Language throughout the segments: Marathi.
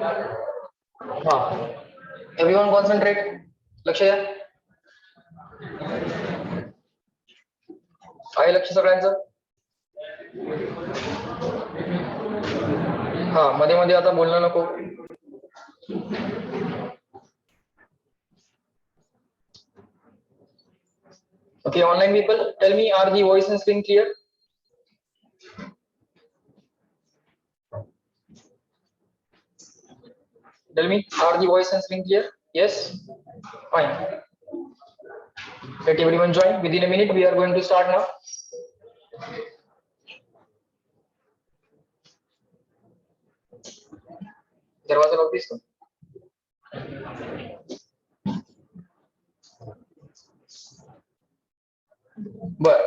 हा, एव्हरीवन कॉन्सन्ट्रेट, लक्ष द्या. आहे लक्ष सगळ्यांचं? हा, मध्ये मध्ये आता बोलणं नको. Okay, online people, tell me, are the voice and screen clear? Tell me, are the voice and screen clear? Yes? Fine. Let everyone join. Within a minute, we are going to start now. दरवाजा लॉक दिसतो. बर,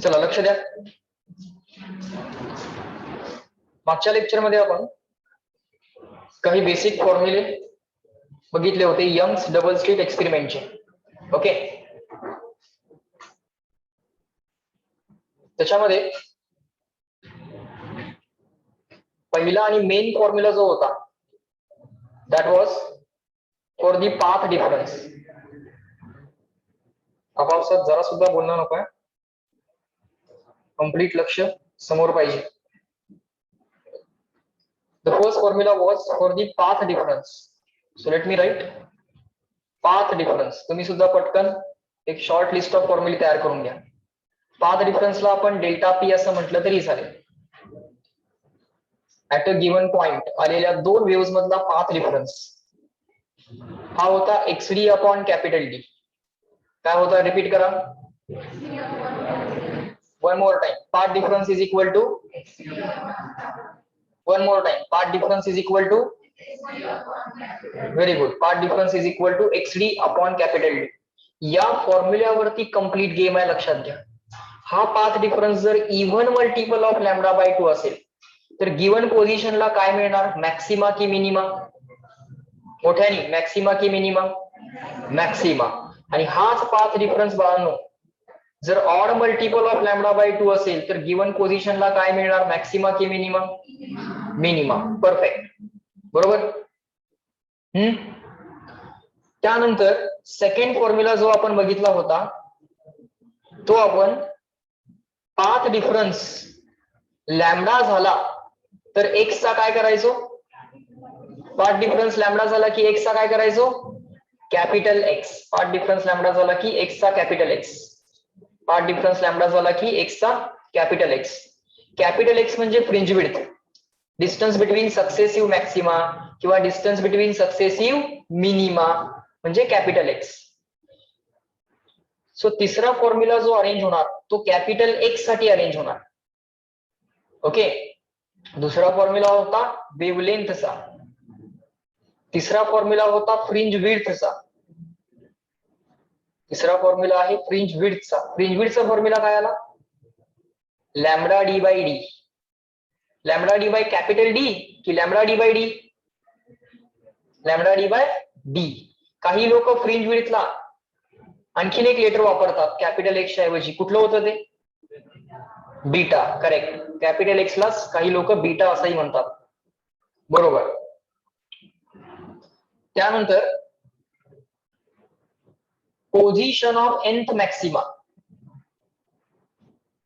चला लक्ष द्या. मागच्या लेक्चर मध्ये आपण काही बेसिक फॉर्म्युले बघितले होते यंग्स डबल स्लिट एक्सपेरिमेंटचे. ओके, त्याच्यामध्ये पहिला आणि मेन फॉर्म्युला जो होता that was for the path difference. आपापसात जरा सुद्धा बोलणं नको आहे, कंप्लीट लक्ष समोर पाहिजे. The first formula was for the path difference. So let me write path difference. तुम्ही सुद्धा पटकन एक शॉर्ट लिस्ट ऑफ फॉर्म्युले तयार करून घ्या. पाथ डिफरन्सला आपण डेल्टा पी असं म्हटलं तरी चालेल. ऍट अ गिव्हन पॉइंट आलेल्या दोन वेव्हज मधला पाथ डिफरन्स हा होता एक्सडी अपॉन कॅपिटल डी. काय होता, रिपीट करा. One more time. Path difference is equal to, one more time, path difference is equal to, very good, path difference is equal to xd upon capital D. या फॉर्म्युल्यावरती कंप्लीट गेम आहे, लक्षात घ्या. हा पाथ डिफरन्स जर even multiple of lambda by 2 असेल तर गिव्हन पोझिशनला काय मिळणार, मॅक्सिमा की मिनिमा? मोठ्यानी, मॅक्सिमा की मिनिमा? मॅक्सिमा. आणि हाच पाथ डिफरन्स बाळांनो जर odd multiple of lambda by 2 असेल तर गिव्हन पोझिशनला काय मिळणार, मॅक्सिमा की मिनिमा? मिनिमा. परफेक्ट, बरोबर. त्यानंतर सेकंड फॉर्म्युला जो आपण बघितला होता तो आपण पाथ डिफरन्स लॅम्बडा झाला तर एक्स चा काय करायचो, पाथ डिफरन्स लॅम्बडा झाला की एक्स चा काय करायचो, capital x. Path difference lambda झाला की एक्स चा capital x. Path difference lambda झाला की एक्स चा कॅपिटल एक्स. कॅपिटल एक्स म्हणजे fringe width, distance between successive maxima किंवा डिस्टन्स बिटवीन सक्सेसिव्ह मिनिमा म्हणजे कॅपिटल एक्स. सो तिसरा फॉर्म्युला जो अरेंज होणार तो कॅपिटल एक्स साठी अरेंज होणार. ओके, दुसरा फॉर्म्युला होता वेव्हलेंथचा, तिसरा फॉर्म्युला होता फ्रिंज विड्थचा, तिसरा फॉर्म्युला आहे फ्रिंज विड्थचा. फ्रिंज विड्थचा फॉर्म्युला काय आला, lambda D by d. Lambda D by capital D की lambda D by d? Lambda D by d. काही लोक फ्रिंज विड्थला आणखीन एक लेटर वापरतात कॅपिटल एक्सच्या ऐवजी. कुठलं होतं ते? बीटा. करेक्ट, कॅपिटल एक्सला काही लोक बीटा असंही म्हणतात, बरोबर. त्यानंतर position of nth maxima,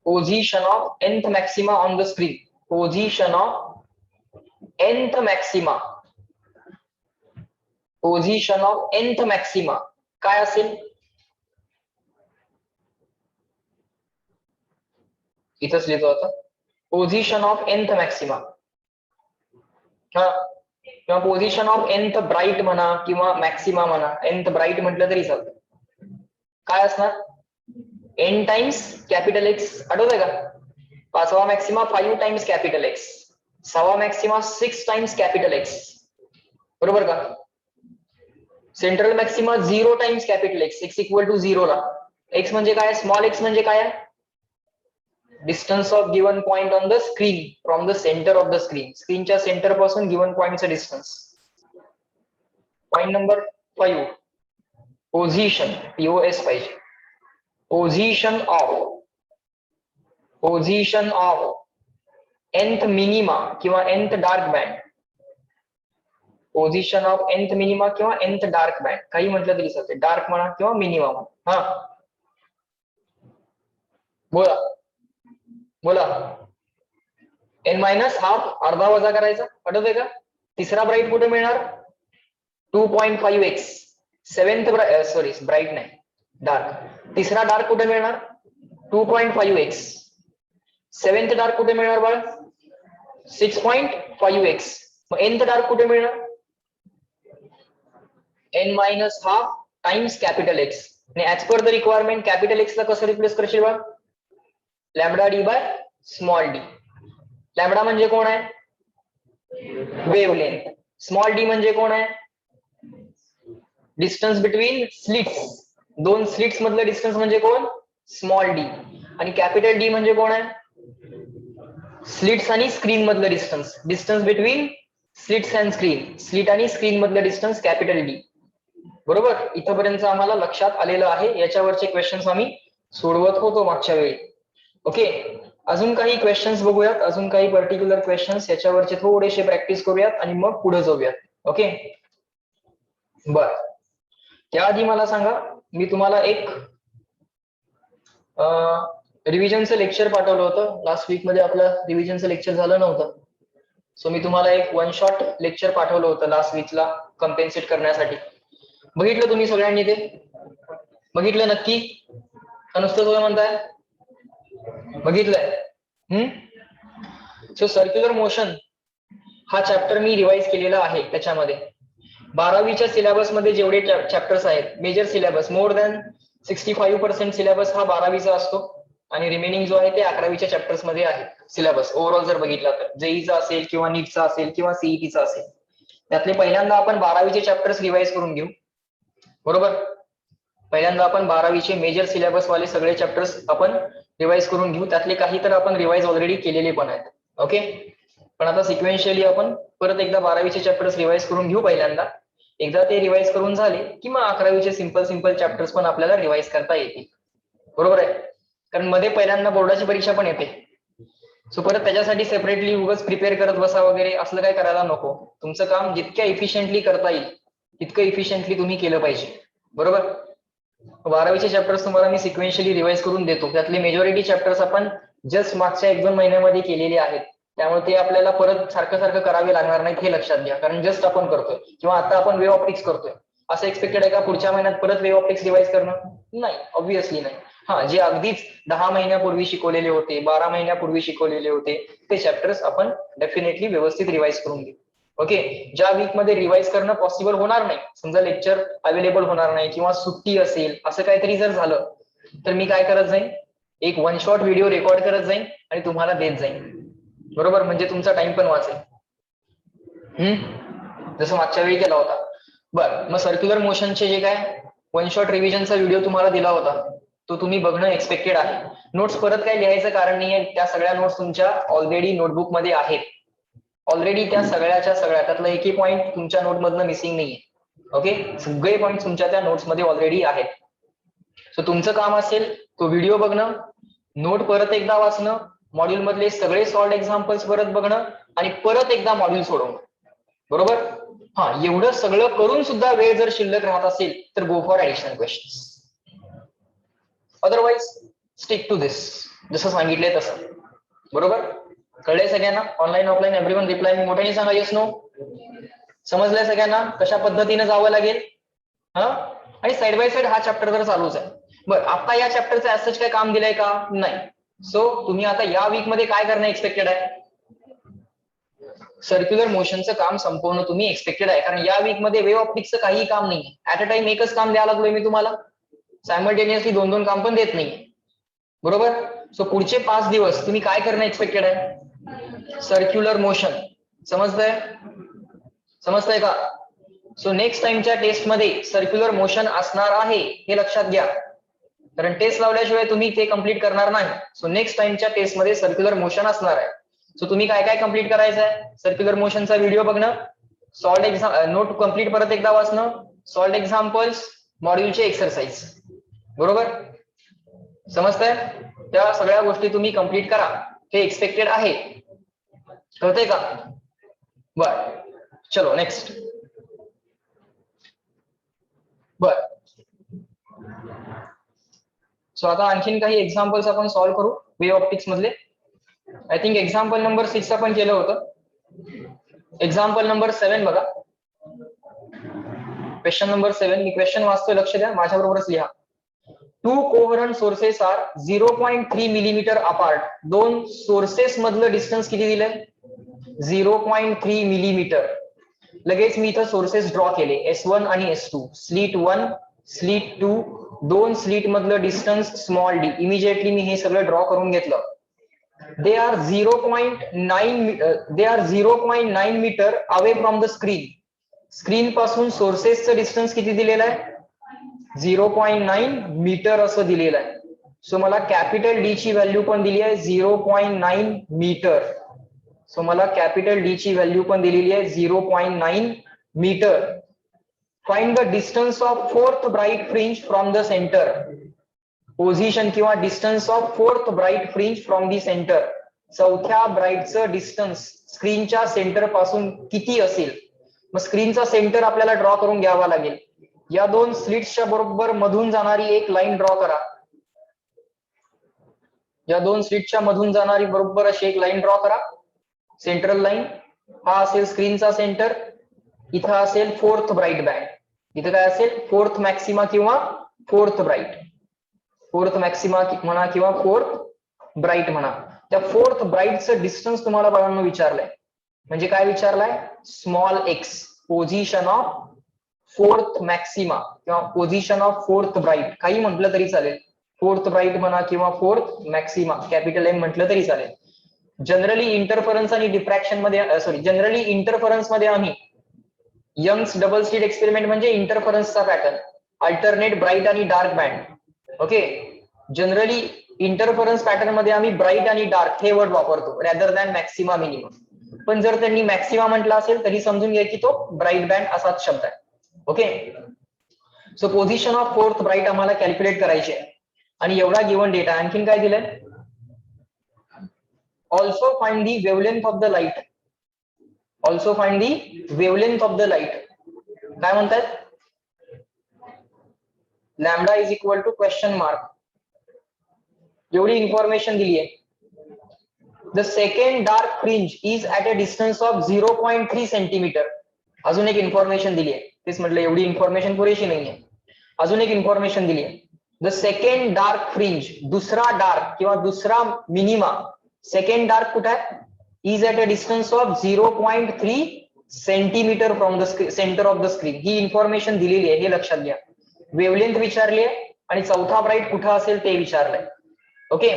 position of nth maxima on the screen. Position of nth maxima, position of nth maxima काय असेल? इथंच लिहितो आता, पोझिशन ऑफ nth मॅक्सिमा किंवा पोझिशन ऑफ nth ब्राईट म्हणा किंवा मॅक्सिमा म्हणा, nth ब्राईट म्हटलं तरी चालतं. काय असणार, n टाइम्स कॅपिटल एक्स. आठवतंय का? पाचवा मॅक्सिमा 5 टाइम्स कॅपिटल एक्स, सहावा मॅक्सिमा 6 टाइम्स कॅपिटल एक्स, बरोबर का? Central maxima 0 times capital X, x equal to 0 ला. एक्स म्हणजे काय, स्मॉल एक्स म्हणजे काय, distance of given point on the screen from the centre of the screen. स्क्रीनच्या सेंटर पासून गिव्हन पॉइंटचं distance. Point number 5 position, POS पाहिजे. पोझिशन ऑफ nth मिनिमा किंवा nth dark band position of nth minima किंवा nth डार्क बँड काही म्हटलं तरी चालते, डार्क म्हणा किंवा मिनिमा म्हणा. हा बोला बोला. n मायनस हाफ अर्धा वजा करायचा, आठवतंय का? तिसरा ब्राईट कुठे मिळणार? 2.5x. सेव्हन्थ सॉरी ब्राईट नाही डार्क. तिसरा डार्क कुठे मिळणार? 2.5x. सेव्हन्थ डार्क कुठे मिळणार बाळ? 6.5x. मग nth डार्क कुठे मिळणार? n minus half times capital X. आणि as per the requirement capital X ला कसं रिप्लेस करशील बाळ? Lambda D by small d. Lambda म्हणजे कोण आहे? वेव्हलेंथ. स्मॉल डी म्हणजे कोण आहे? Distance between slits. दोन स्लिट्स मधलं डिस्टन्स म्हणजे कोण? Small d. आणि कॅपिटल डी म्हणजे कोण आहे? स्लिट्स आणि स्क्रीन मधलं distance. Distance between slits and screen. Slit आणि स्क्रीन मधलं डिस्टन्स कॅपिटल डी. बरोबर, इथपर्यंत आम्हाला लक्षात आलेलं आहे. याच्यावरचे क्वेश्चन्स आम्ही सोडवत होतो मागच्या वेळी. ओके, अजून काही क्वेश्चन्स बघूयात, अजून काही पर्टिक्युलर क्वेश्चन्स याच्यावरचे थोडेसे प्रॅक्टिस करूयात आणि मग पुढे जाऊयात. ओके बर, त्याआधी मला सांगा, मी तुम्हाला एक रिव्हिजनचं लेक्चर पाठवलं होतं. लास्ट वीक मध्ये आपलं रिव्हिजनचं लेक्चर झालं नव्हतं. सो मी तुम्हाला एक वन शॉट लेक्चर पाठवलं होतं लास्ट वीकला कम्पेन्सेट करण्यासाठी. बघितलं तुम्ही सगळ्यांनी ते? बघितलं नक्की? नुसतं तुम्ही म्हणताय बघितलंय? सो सर्क्युलर मोशन हा चॅप्टर मी रिवाइज केलेला आहे. त्याच्यामध्ये 12वीच्या सिलेबस मध्ये जेवढे चॅप्टर्स आहेत, major syllabus, more than 65% syllabus हा 12वीचा असतो आणि रिमेनिंग जो आहे ते 11वीच्या चॅप्टर्स मध्ये आहे सिलेबस. ओव्हरऑल जर बघितला तर जेईचा असेल किंवा नीटचा असेल किंवा सीईटीचा असेल, त्यातले पहिल्यांदा आपण 12वीचे चॅप्टर्स रिवाइज करून घेऊ. बरोबर, पहिल्यांदा आपण 12वीचे मेजर सिलेबस वाले सगळे चॅप्टर्स आपण रिवाइज करून घेऊ. त्यातले काही तर आपण रिवाइज ऑलरेडी केलेले पण आहेत. ओके, पण आता सिक्वेन्शियली आपण परत एकदा 12वीचे चॅप्टर्स रिवाइज करून घेऊ पहिल्यांदा. एकदा ते रिवाइज करून झाले की मग 11वीचे सिंपल चॅप्टर्स पण आपल्याला रिवाइज करता येतील. बरोबर आहे, कारण मध्ये पहिल्यांदा बोर्डाची परीक्षा पण येते. सो परत त्याच्यासाठी सेपरेटली उगाच प्रिपेअर करत बसा वगैरे असलं काय करायला नको. तुमचं काम जितक्या इफिशियंटली करता येईल तितकं इफिशियंटली तुम्ही केलं पाहिजे. बरोबर, 12वीचे चॅप्टर्स तुम्हाला मी सिक्वेन्शियली रिवाइज करून देतो. त्यातले मेजॉरिटी चॅप्टर्स आपण जस्ट मागच्या 1-2 महिन्यामध्ये केलेले आहेत, त्यामुळे ते आपल्याला परत सारखं करावे लागणार नाहीत हे लक्षात घ्या. कारण जस्ट आपण करतोय किंवा आता आपण वे ऑप्टिक्स करतोय, असं एक्सपेक्टेड आहे का पुढच्या महिन्यात परत वे ऑप्टिक्स रिवाइज करणं? नाही, ऑब्व्हियसली नाही. हा, जे अगदीच 10 महिन्यापूर्वी शिकवलेले होते, 12 महिन्यापूर्वी शिकवलेले होते ते चॅप्टर्स आपण डेफिनेटली व्यवस्थित रिवाइज करून घेऊ. ओके, ज्या वीक मध्ये रिवाइज करणं पॉसिबल होणार नाही, समजा लेक्चर अवेलेबल होणार नाही किंवा सुट्टी असेल, असं काहीतरी जर झालं तर मी काय करत जाईन, एक वन शॉट व्हिडिओ रेकॉर्ड करत जाईन आणि तुम्हाला देत जाईन. बरोबर, म्हणजे तुमचा टाइम पण वाचेल. जसं मागच्या वेळी केला होता. बरं, मग सर्क्युलर मोशनचे जे काय वन शॉट रिव्हिजनचा व्हिडिओ तुम्हाला दिला होता तो तुम्ही बघणं एक्सपेक्टेड आहे. नोट्स परत काही लिहायचं कारण नाहीये, त्या सगळ्या नोट्स तुमच्या ऑलरेडी नोटबुक मध्ये आहेत. ऑलरेडी त्या सगळ्याच्या सगळ्या, त्यातला एकही पॉईंट तुमच्या नोटमधनं मिसिंग नाहीये. ओके, सगळे पॉईंट तुमच्या त्या नोट्स मध्ये ऑलरेडी आहेत. सो तुमचं काम असेल तो व्हिडिओ बघणं, नोट परत एकदा वाचणं, मॉड्यूल मधले सगळे सॉल्व्ड एक्झाम्पल्स परत बघणं आणि परत एकदा मॉड्यूल सोडवणं. बरोबर, हा, एवढं सगळं करून सुद्धा वेळ जर शिल्लक राहत असेल तर go for additional questions. Otherwise stick to this, जसं सांगितलंय तसं. बरोबर, कळलंय सगळ्यांना? ऑनलाईन ऑफलाईन एव्हरीवन रिप्लाय मी मोठ्याने सांगा, येस नो. समजलंय सगळ्यांना कशा पद्धतीने जावं लागेल? हा, आणि साइड बाय साइड हा चॅप्टर तर चालूच आहे. बरं, आता या चॅप्टरचं ऍज काय काम दिलंय का? नाही. सो तुम्ही आता या वीक मध्ये काय करणं एक्सपेक्टेड आहे? सर्क्युलर मोशनचं काम संपवणं तुम्ही एक्सपेक्टेड आहे, कारण या वीक मध्ये वेव्ह ऑप्टिक्सचं काही काम नाही. ऍट अ टाइम एकच काम द्यायला लागलोय मी तुम्हाला, सायमल्टेनियसली 2-2 काम पण देत नाही. बरोबर, सो पुढचे 5 दिवस तुम्ही काय करणं एक्सपेक्टेड आहे? Circular motion. समजतंय का? सो नेक्स्ट टाइमच्या टेस्ट मध्ये सर्क्युलर मोशन असणार आहे हे लक्षात घ्या, कारण टेस्ट लावल्याशिवाय तुम्ही ते कम्प्लीट करणार नाही. सो नेक्स्ट टाइमच्या टेस्ट मध्ये सर्क्युलर मोशन असणार आहे. सो तुम्ही काय काय कम्प्लीट करायचं आहे? सर्क्युलर मोशनचा व्हिडिओ बघणं, सॉल्व्ड एक्झाम नोट कम्प्लीट परत एकदा वाचणं, सॉल्व्ड एक्झाम्पल्स, मॉड्यूलचे एक्सरसाइज. बरोबर, समजतंय? त्या सगळ्या गोष्टी तुम्ही कम्प्लीट करा, हे एक्सपेक्टेड आहे. कळतंय का? बर, चलो नेक्स्ट. बर. सो आता आणखीन काही एक्झाम्पल्स आपण सॉल्व्ह करू वेव ऑप्टिक्स मधले. आय थिंक एक्झाम्पल नंबर 6 आपण केलं होतं. एक्झाम्पल नंबर 7 बघा. Question number 7. मी क्वेश्चन वाचतोय, लक्ष द्या, माझ्याबरोबरच लिहा. 2 कोव्हरंट सोर्सेस आर 0.3 मिलीमीटर अपार्ट. दोन सोर्सेस मधलं डिस्टन्स किती दिलंय? 0.3 मिलीमीटर. लगेच मी इथं सोर्सेस ड्रॉ केले, S1 आणि S2. स्लीट 1, स्लीट 2, दोन स्लीट मधलं डिस्टन्स स्मॉल डी. इमिजिएटली मी हे सगळं ड्रॉ करून घेतलं. They are 0.9 metre away from the screen. Screen पासून सोर्सेसचं डिस्टन्स किती दिलेलं आहे? 0.9 मीटर असं दिलेलं आहे. सो मला कॅपिटल डी ची व्हॅल्यू पण दिली आहे 0.9 मीटर. सो मला कॅपिटल डी ची व्हॅल्यू पण दिलेली आहे 0.9 metre. Find the distance of fourth bright fringe from the centre. Position किंवा distance of fourth bright fringe from the centre. चौथ्या ब्राईटचं डिस्टन्स स्क्रीनच्या सेंटर पासून किती असेल? मग स्क्रीनचा सेंटर आपल्याला ड्रॉ करून घ्यावा लागेल. या दोन स्लिट्सच्या बरोबर मधून जाणारी एक लाईन ड्रॉ करा. या दोन स्लिटच्या मधून जाणारी बरोबर अशी एक लाईन ड्रॉ करा, सेंट्रल लाईन. हा असेल स्क्रीनचा सेंटर. इथं असेल फोर्थ ब्राईट बँड. इथं काय असेल? फोर्थ मॅक्सिमा किंवा फोर्थ ब्राईट. फोर्थ मॅक्सिमा म्हणा किंवा फोर्थ ब्राईट म्हणा. त्या फोर्थ ब्राईटचं डिस्टन्स तुम्हाला बाळांनो विचारलंय. म्हणजे काय विचारलंय? Small x. Position of fourth maxima किंवा पोझिशन ऑफ फोर्थ ब्राईट, काही म्हटलं तरी चालेल. फोर्थ ब्राईट म्हणा किंवा फोर्थ मॅक्सिमा, कॅपिटल एम म्हटलं तरी चालेल. जनरली इंटरफरन्स आणि डिफ्रॅक्शन मध्ये जनरली इंटरफरन्स मध्ये आम्ही यंग्स डबल स्लिट एक्सपेरिमेंट म्हणजे इंटरफरन्सचा पॅटर्न, अल्टरनेट ब्राईट आणि dark band. Okay. Generally interference pattern मध्ये आम्ही ब्राईट आणि डार्क हे वर्ड वापरतो रॅदर दॅन मॅक्सिमा मिनिमम. पण जर त्यांनी मॅक्सिमा म्हटलं असेल तरी समजून घ्या की तो ब्राईट बँड असाच शब्द आहे. Okay. So position of fourth bright आम्हाला कॅल्क्युलेट करायची आहे. आणि एवढा गिव्हन डेटा. आणखीन काय दिलंय? Also find the wavelength of the light. Also find the wavelength of the light. काय म्हणतात? Lambda is equal to question mark. एवढी इन्फॉर्मेशन दिली आहे. The second dark fringe is at a distance of 0.3 centimetre. अजून एक इन्फॉर्मेशन दिली आहे. तेच म्हटलं एवढी इन्फॉर्मेशन पुरेशी नाहीये. अजून एक इन्फॉर्मेशन दिली आहे. द सेकंड डार्क फ्रिंज, दुसरा डार्क किंवा दुसरा मिनिमा, सेकंड डार्क कुठे आहे? Is at a distance of 0.3 centimetre from the centre of the screen. He information दिलेली आहे, हे लक्षात घ्या. वेवलेंथ विचारली आहे आणि चौथा ब्राईट कुठं असेल ते विचारलंय. ओके.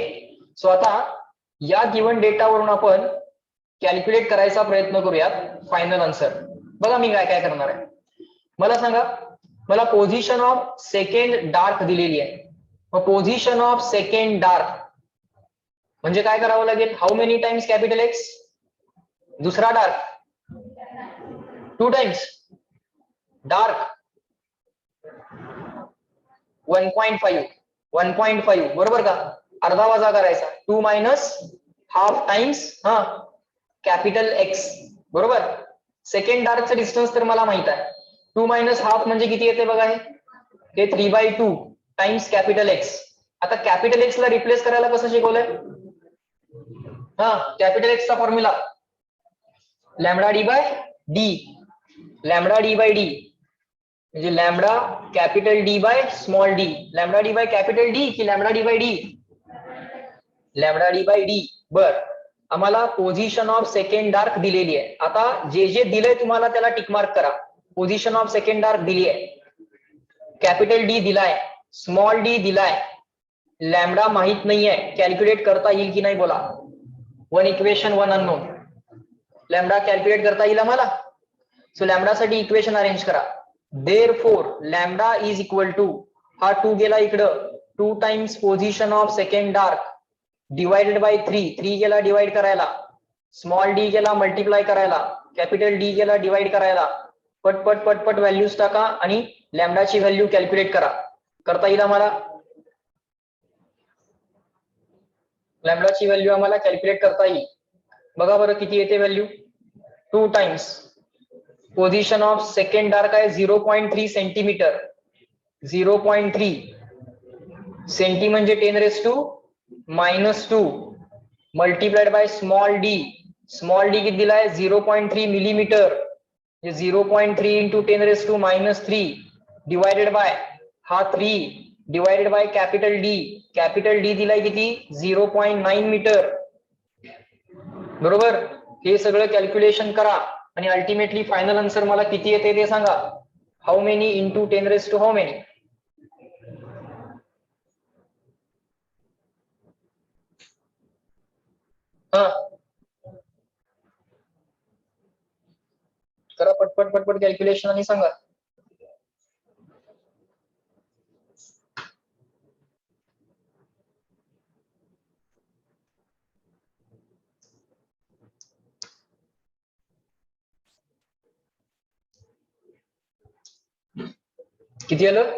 सो आता या गिव्हन डेटावरून आपण कॅल्क्युलेट करायचा प्रयत्न करूयात फायनल आन्सर. बघा मी काय काय करणार आहे. मला सांगा, मला पोझिशन ऑफ सेकंड डार्क दिलेली आहे. मग पोझिशन ऑफ सेकंड डार्क म्हणजे काय करावं लागेल? How many times capital x? दुसरा डार्क 2 टाइम्स. डार्क 1.5 बरोबर का? अर्धा वजा करायचा. 2 minus half times capital X बरोबर. सेकंड डार्कचं डिस्टन्स तर मला माहित आहे. 2 मायनस हाफ म्हणजे किती येते बघा हे 3/2 टाइम्स कॅपिटल एक्स. आता कॅपिटल एक्स ला रिप्लेस करायला कसं शिकवलंय? कॅपिटल एक्सचा formula lambda D by d. Lambda D by d म्हणजे lambda capital D by small d. Lambda D by capital D की lambda D by d? Lambda D by d. बर. आम्हाला पोझिशन ऑफ सेकंड डार्क दिलेली आहे. आता जे जे दिलंय तुम्हाला त्याला टिक मार्क करा. पोझिशन ऑफ सेकंड डार्क दिली आहे, कॅपिटल डी दिलाय, स्मॉल डी दिलाय, लॅम्बडा माहित नाहीये. कॅल्क्युलेट करता येईल की नाही बोला? 1 इक्वेशन 1 अननोन. लॅम्बडा कॅल्क्युलेट करता येईल आम्हाला? सो लॅम्बडा साठी इक्वेशन अरेंज करा. Therefore lambda is equal to, हा 2 गेला इकडं, 2 times position of second dark divided by 3 गेला डिवाइड करायला, स्मॉल डी गेला मल्टिप्लाय करायला, कॅपिटल डी गेला डिवाइड करायला. पटपट पटपट व्हॅल्यूज टाका आणि लॅम्बडाची व्हॅल्यू कॅल्क्युलेट करा. करता येईल आम्हाला? लॅम्बडाची व्हॅल्यू आम्हाला कॅल्क्युलेट करता येईल. बघा बरं किती येते value. 2 times position of second dark आहे 0.3 सेंटीमीटर. 0.3 सेंटी म्हणजे 10⁻⁻² मल्टिप्लाइड बाय स्मॉल डी किती दिलाय 0.3 मिलीमीटर 0.3 इंटू 10⁻³ डिवायडेड बाय हा 3 डिवायडेड बाय कॅपिटल डी दिलाय किती 0.9 मीटर बरोबर. हे सगळं कॅल्क्युलेशन करा आणि अल्टिमेटली फायनल आन्सर मला किती येते ते सांगा. How many into 10⁻⁻⁴ how many. करा पटपट कॅल्क्युलेशन आणि सांगा. किती आलं.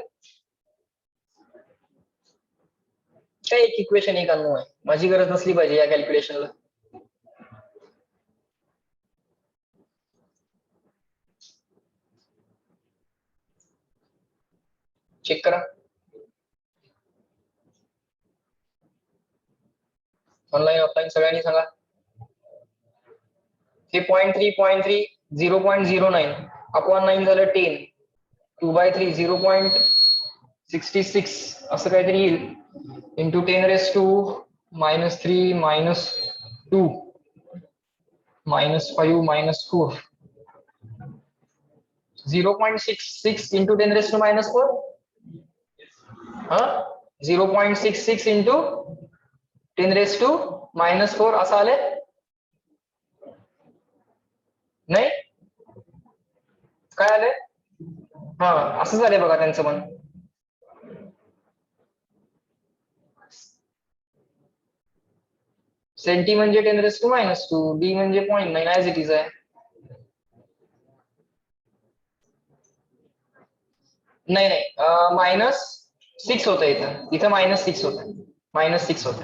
काय एक इक्वेशन एक अननोन आहे. माझी गरज नसली पाहिजे या कॅल्क्युलेशनला. चेक करा. ऑनलाईन ऑफलाईन सगळ्यांनी सांगा. हे 0.3 0.09 अपॉन 9 झालं 10 2/3 0.66 असं काहीतरी येईल इंटू 10⁻³ -3 -2 -5 -4 0.66 इंटू 10⁻⁻⁴ हा 0.66 इंटू 10⁻⁻⁴ असं आले नाही काय आले. हा असं झालंय बघा त्यांचं पण. सेंटी म्हणजे 10⁻⁻², डी म्हणजे 0.9 ऍज इट इज आहे. नाही -6 होतं इथं -6 होतं -6 होतं.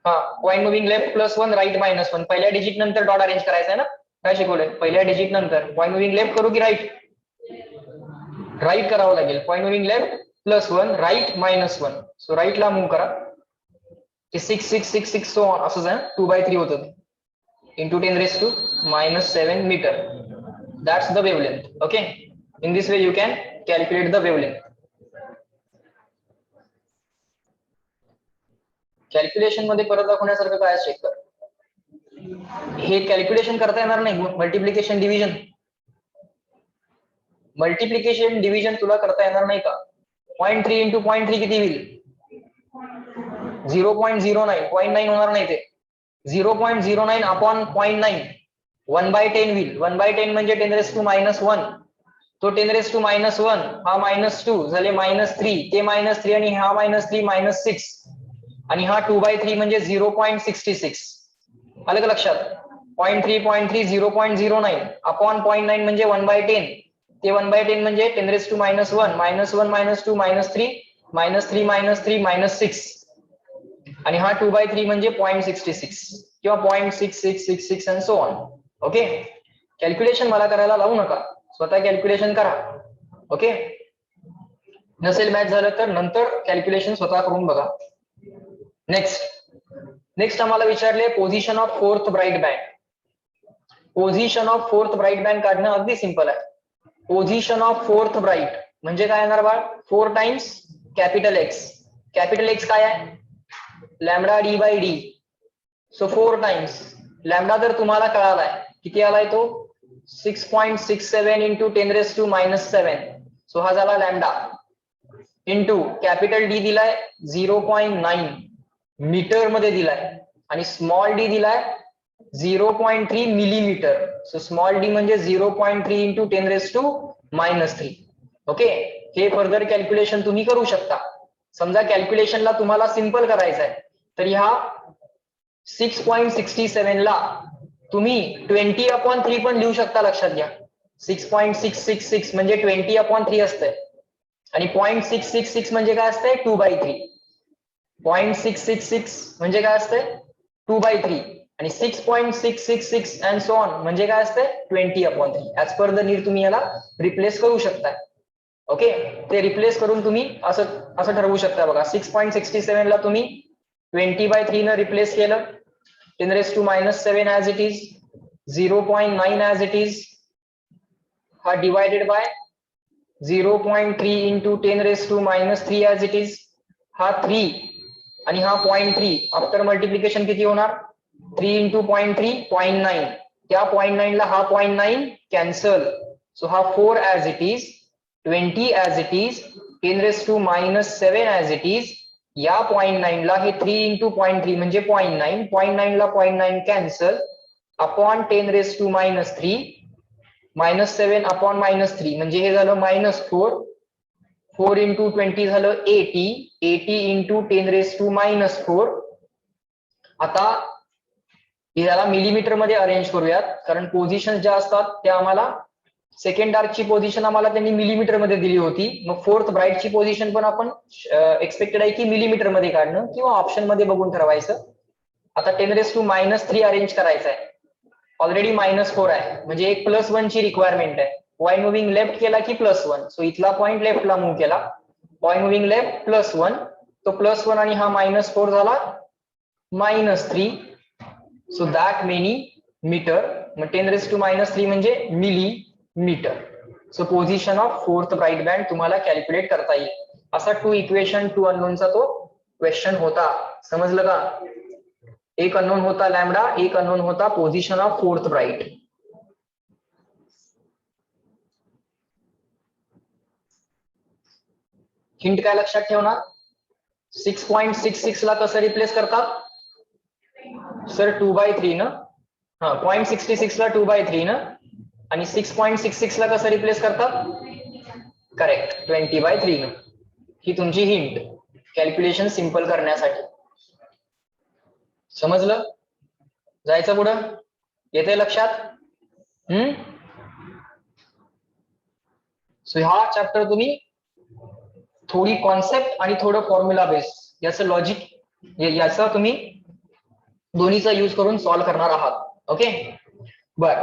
हा पॉईंट मुव्हिंग लेफ्ट +1 राईट -1 पहिल्या डिजिट नंतर डॉट अरेंज करायचा आहे ना. काय शिकवलंय पहिल्या डिजिट नंतर पॉईंट मुव्हिंग लेफ्ट करू की राईट करावं लागेल. Point moving left +1 right -1 so right ला मूव्ह करा. 6 6 6 6 सो ऑन असंच आहे 2/3 होतं into 10⁻⁻⁷ metre. That's the wavelength. Okay in this way you can calculate the wavelength. Calculation मध्ये परत दाखवण्यासारखं काय चेक कर. हे कॅल्क्युलेशन करता येणार नाही. मल्टिप्लिकेशन डिव्हिजन तुला करता येणार नाही का. 0.3 इंटू 0.3 किती होईल 0.09 0.9 होणार नाही ते 0.09 अपॉन 0.9 1/10 होईल. 1/10 म्हणजे 10⁻⁻1 तो 10⁻⁻1 हा -2 झाले -3 ते -3 आणि हा -3 -6 आणि हा 2/3 म्हणजे 0.66 आलं का लक्षात. 0.3 0.09 अपॉन 0.9 म्हणजे 1/10 ते 1/10 म्हणजे 10⁻⁻1 -1 -2 -3 -3 -6 आणि हा 2/3 म्हणजे 0.66 किंवा 0.6666 and so on. Okay calculation मला करायला लावू नका. स्वतः कॅल्क्युलेशन करा. ओके नसेल मॅच झालं तर नंतर कॅल्क्युलेशन स्वतः करून बघा. नेक्स्ट आम्हाला विचारले position of fourth bright band. Position of fourth bright band काढणं अगदी सिंपल आहे. पोझिशन ऑफ फोर्थ ब्राईट म्हणजे काय येणार बाळ 4 times capital x. Capital x काय आहे lambda d/d. So 4 times lambda जर तुम्हाला कळालाय किती आलाय तो 6.67 इंटू 10⁻⁻⁷. सो हा झाला लॅमडा इंटू कॅपिटल डी दिलाय 0.9 मीटर मध्ये दिलाय आणि स्मॉल डी दिलाय 0.3 मिलीमीटर. सो स्मॉल डी म्हणजे 0.3 इंटू 10⁻⁻3. ओके हे फर्दर कॅल्क्युलेशन तुम्ही करू शकता. समजा कॅल्क्युलेशनला तुम्हाला सिंपल करायचं आहे तर ह्या 6.67 ला तुम्ही 20/3 पण लिहू शकता. लक्षात घ्या 6.666 म्हणजे 20/3 असतंय आणि 0.666 म्हणजे काय असतंय 2/3. 0.666 म्हणजे काय असतंय 2/3 आणि 6.666 अँड सो ऑन म्हणजे काय असतंय 20/3. ऍज पर द नीड तुम्ही याला रिप्लेस करू शकता. ओके, ते रिप्लेस करून तुम्ही असं असं ठरवू शकता बघा. 6.67 ला तुम्ही 20/3 न रिप्लेस केलं, 10⁻⁻7 as it is, 0.9 as it is, हा divided by 0.3 into 10⁻³ as it is, हा 3 आणि हा 0.3. आफ्टर मल्टिप्लिकेशन किती होणार? 3 इंटू 0.3 0.9. त्या 0.9 ला हा 0.9 कॅन्सल. सो हा 4 as it is, 20 as it is, 10⁻⁷ as it is. या 0.9 ला हे 3 इंटू 0.3 म्हणजे 0.9, 0.9 ला 0.9 कॅन्सल अपॉन 10⁻³ -7 अपॉन -3 म्हणजे हे झालं -4. 4 इंटू 20 झालं 80, 80 इंटू 10⁻⁻4. आता याला मिलीमीटर मध्ये अरेंज करूयात, कारण पोझिशन ज्या असतात त्या आम्हाला सेकंड डार्कची पोझिशन आम्हाला त्यांनी मिलीमीटर मध्ये दिली होती. मग फोर्थ ब्राईटची पोझिशन पण आपण एक्सपेक्टेड आहे की मिलीमीटर मध्ये काढणं किंवा ऑप्शन मध्ये बघून ठरवायचं. आता 10⁻³ अरेंज करायचं आहे, ऑलरेडी -4 आहे म्हणजे एक +1 ची रिक्वायरमेंट आहे. पॉईंट मुव्हिंग लेफ्ट केला की +1, सो इथला पॉईंट लेफ्टला मूव्ह केला, पॉईंट मुव्हिंग लेफ्ट +1, तो +1 आणि हा -4 झाला -3. So that many metre. मग 10⁻³ म्हणजे millimetre. So position of fourth bright band तुम्हाला कॅल्क्युलेट करता येईल. असा 2 इक्वेशन 2 अननोनचा तो क्वेश्चन होता. समजलं का? एक अननोन होता लॅम्बडा, एक अननोन होता position of fourth bright. Hint काय लक्षात ठेवणार? 6.66 ला कसं रिप्लेस करतात सर? 2/3 ना. हा, 0.66 ला 2/3 ना. आणि 6.66 ला कसं रिप्लेस करतात? करेक्ट, 20/3 न. ही तुमची हिंट कॅल्क्युलेशन सिंपल करण्यासाठी. समजलं? जायचं पुढं? येते लक्षात? सो हा चॅप्टर तुम्ही थोडी कॉन्सेप्ट आणि थोडं फॉर्म्युला बेस याचं लॉजिक याचा तुम्ही दोन्हीचा यूज करून सॉल्व्ह करणार आहात. ओके, बर.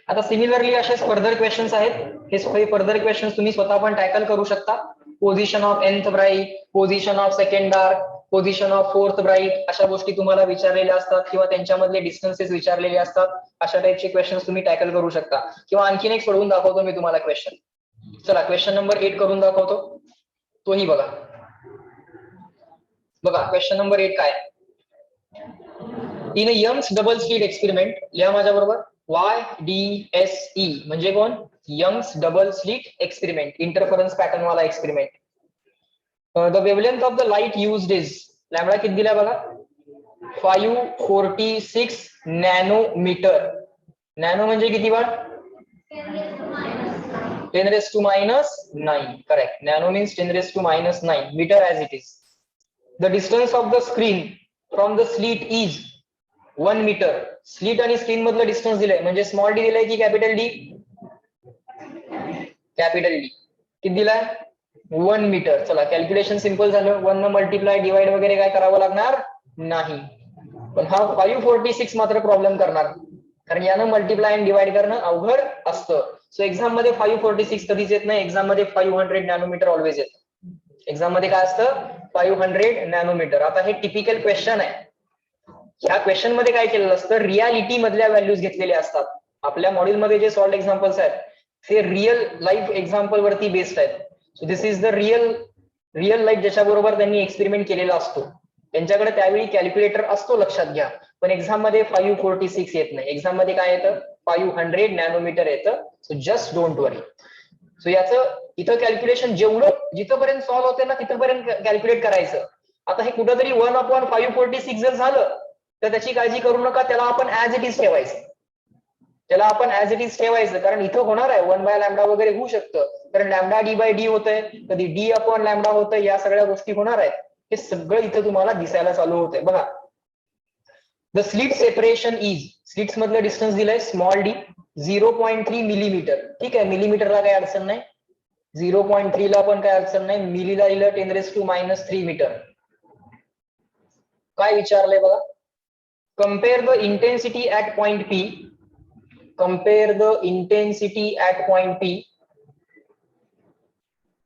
आता सिमिलरली असे फर्दर क्वेश्चन्स आहेत. हे फर्दर क्वेश्चन्स तुम्ही स्वतः पण टॅकल करू शकता. Position of nth bright, position of second dark, position of fourth bright, अशा गोष्टी तुम्हाला विचारलेल्या असतात किंवा त्यांच्यामधले डिस्टन्सेस विचारलेले असतात. अशा टाइपचे क्वेश्चन्स तुम्ही टॅकल करू शकता. किंवा आणखीन एक सोडवून दाखवतो मी तुम्हाला क्वेश्चन. चला क्वेश्चन नंबर 8 करून दाखवतो, तोही बघा. बघा क्वेश्चन नंबर 8 काय? In Young's double slit experiment, लिहा माझ्या बरोबर, YDSE म्हणजे कोण? Young's double slit experiment, interference pattern वाला experiment. The wavelength of the light used is, lambda किती दिला बघा? 546 नॅनोमीटर. नॅनो म्हणजे किती बाळ? 10⁻⁹. Correct, nano means 10⁻⁹ metre as it is. The distance of the screen from the slit is 1 metre. Slit आणि स्क्रीन मधलं डिस्टन्स दिलंय म्हणजे स्मॉल डी दिलंय की कॅपिटल डी? Capital D. किती दिलाय? 1 मीटर. चला कॅल्क्युलेशन सिंपल झालं. 1 न मल्टिप्लाय डिवाइड वगैरे काय करावं लागणार नाही. पण हा 546 मात्र प्रॉब्लेम करणार, कारण यानं मल्टिप्लाय आणि डिवाइड करणं अवघड असतं. सो एक्झाम मध्ये 546 कधीच येत नाही. एक्झाम मध्ये 500 नॅनोमीटर ऑलवेज येतं. एक्झाम मध्ये काय असतं? 500 नॅनोमीटर. आता हे टिपिकल क्वेश्चन आहे. ह्या क्वेश्चन मध्ये काय केलेलं असतं? रियालिटी मधल्या व्हॅल्यूज घेतलेल्या असतात. आपल्या मॉड्यूल मध्ये जे सॉल्व्ड एक्झाम्पल्स आहेत ते रिअल लाईफ एक्झाम्पल वरती बेस्ड आहेत. So this is the real life ज्याच्या बरोबर त्यांनी एक्सपेरिमेंट केलेला असतो. त्यांच्याकडे त्यावेळी कॅल्क्युलेटर असतो, लक्षात घ्या. पण एक्झाम मध्ये 546 येत नाही. एक्झाम मध्ये काय येतं? 500 नॅनोमीटर येतं. So just don't worry. So याचं इथं कॅल्क्युलेशन जेवढं जिथपर्यंत सॉल्व्ह होते ना तिथपर्यंत कॅल्क्युलेट करायचं. आता हे कुठंतरी 1/546 जर झालं तर त्याची काळजी करू नका, त्याला आपण ऍज इट इज ठेवायचं. त्याला आपण ऍज इट इज ठेवायचं, कारण इथं होणार आहे 1/λ वगैरे होऊ शकतं. कारण लॅम्बडा d/d होतंय, कधी d/λ होतंय, या सगळ्या गोष्टी होणार आहेत. हे सगळं इथं तुम्हाला दिसायला चालू होतंय. बघा, the slit separation is, slits मधलं डिस्टन्स दिलंय स्मॉल डी 0.3 मिलीमीटर. ठीक आहे, मिलीमीटरला काही अडचण नाही, 0.3 ला पण काही अडचण नाही. मिलीला दिलं 10⁻³ मीटर. काय विचारलंय बघा? Compare the intensity at point P, compare the intensity at point P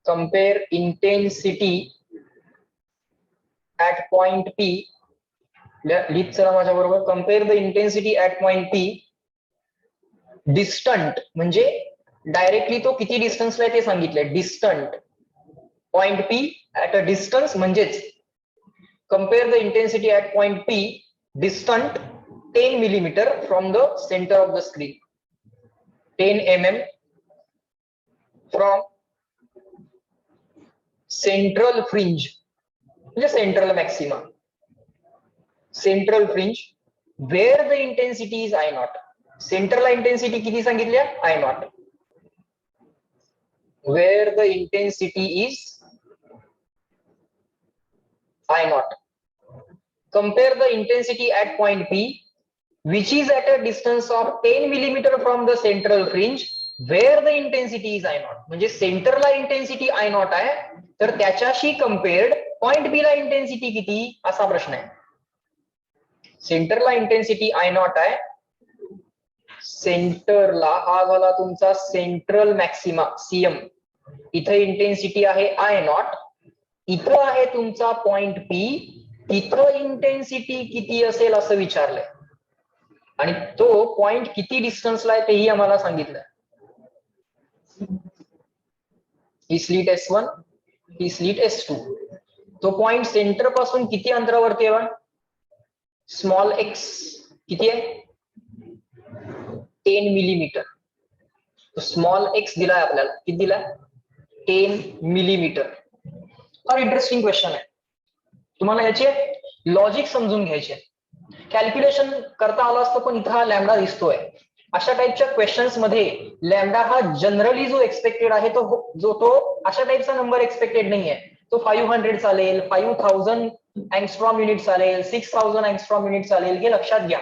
compare intensity at point P. लिहित चला माझ्या बरोबर. compare the intensity at point P distant म्हणजे डायरेक्टली तो किती डिस्टन्सला आहे ते सांगितलंय. Distant point P at a distance म्हणजेच compare the intensity at point P distant 10 millimeter from the center of the screen. 10 mm from central fringe म्हणजे central maxima. Central fringe where the intensity is I naught. सेंटरला इंटेन्सिटी किती सांगितली आहे? I naught. Where the intensity is I naught. Compare the intensity at point P which is at a distance of 10 millimeter from the central fringe where the intensity is I naught. म्हणजे सेंटरला इंटेन्सिटी I naught आहे तर त्याच्याशी कंपेअर्ड पॉइंट बी ला इंटेन्सिटी किती असा प्रश्न आहे. सेंटरला इंटेन्सिटी I naught आहे. सेंटरला हा झाला तुमचा सेंट्रल मॅक्सिमा CM. इथं इंटेन्सिटी आहे I naught. इथं आहे तुमचा पॉइंट P. इथं इंटेन्सिटी किती असेल असं विचारलंय आणि तो पॉइंट किती डिस्टन्सला आहे तेही आम्हाला सांगितलंय. ही स्लिट S1, ही स्लिट S2. तो पॉइंट सेंटर पासून किती अंतरावरती आहे? स्मॉल x किती आहे? 10 मिलीमीटर. तो स्मॉल x दिलाय आपल्याला. किती दिलाय? 10 मिलीमीटर. फार इंटरेस्टिंग क्वेश्चन आहे. तुम्हाला याचे लॉजिक समजून घ्यायचे. कॅल्क्युलेशन करता आलं असतं पण इथं हा लॅम्डा दिसतोय. अशा टाईपच्या क्वेश्चन्स मध्ये लॅम्डा हा जनरली जो एक्सपेक्टेड आहे तो अशा टाईपचा नंबर एक्सपेक्टेड नाहीये. तो 500 चालेल, 5000 अँगस्ट्रॉम युनिट चालेल, 6000 अँगस्ट्रॉम युनिट चालेल. हे लक्षात घ्या.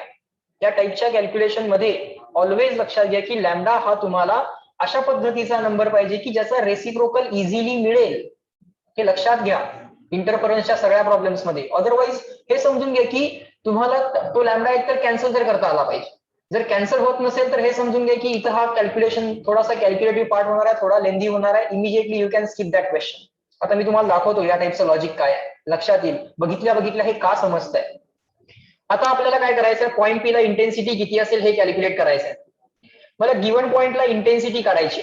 या टाईपच्या कॅल्क्युलेशन मध्ये ऑलवेज लक्षात घ्या की लॅम्डा हा तुम्हाला अशा पद्धतीचा नंबर पाहिजे की ज्याचा रेसिप्रोकल इझिली मिळेल. हे लक्षात घ्या इंटरफरन्सच्या सगळ्या प्रॉब्लेम्स मध्ये. अदरवाईज हे समजून घ्या की तुम्हाला तो लॅम्डा एकतर कॅन्सल तर करता आला पाहिजे. जर कॅन्सल होत नसेल तर हे समजून घ्या की इथं हा कॅल्क्युलेशन थोडासा कॅल्क्युलेटिव्ह पार्ट होणार आहे, थोडा लेंदी होणार आहे. Immediately you can skip that question. आता मी तुम्हाला दाखवतो या टाईपचं लॉजिक काय आहे. लक्षात येईल. बघितल्या हे का समजतंय. आता आपल्याला काय करायचं? पॉइंट पी ला इंटेन्सिटी किती असेल हे कॅल्क्युलेट करायचंय. मला गिव्हन पॉइंटला इंटेन्सिटी काढायची.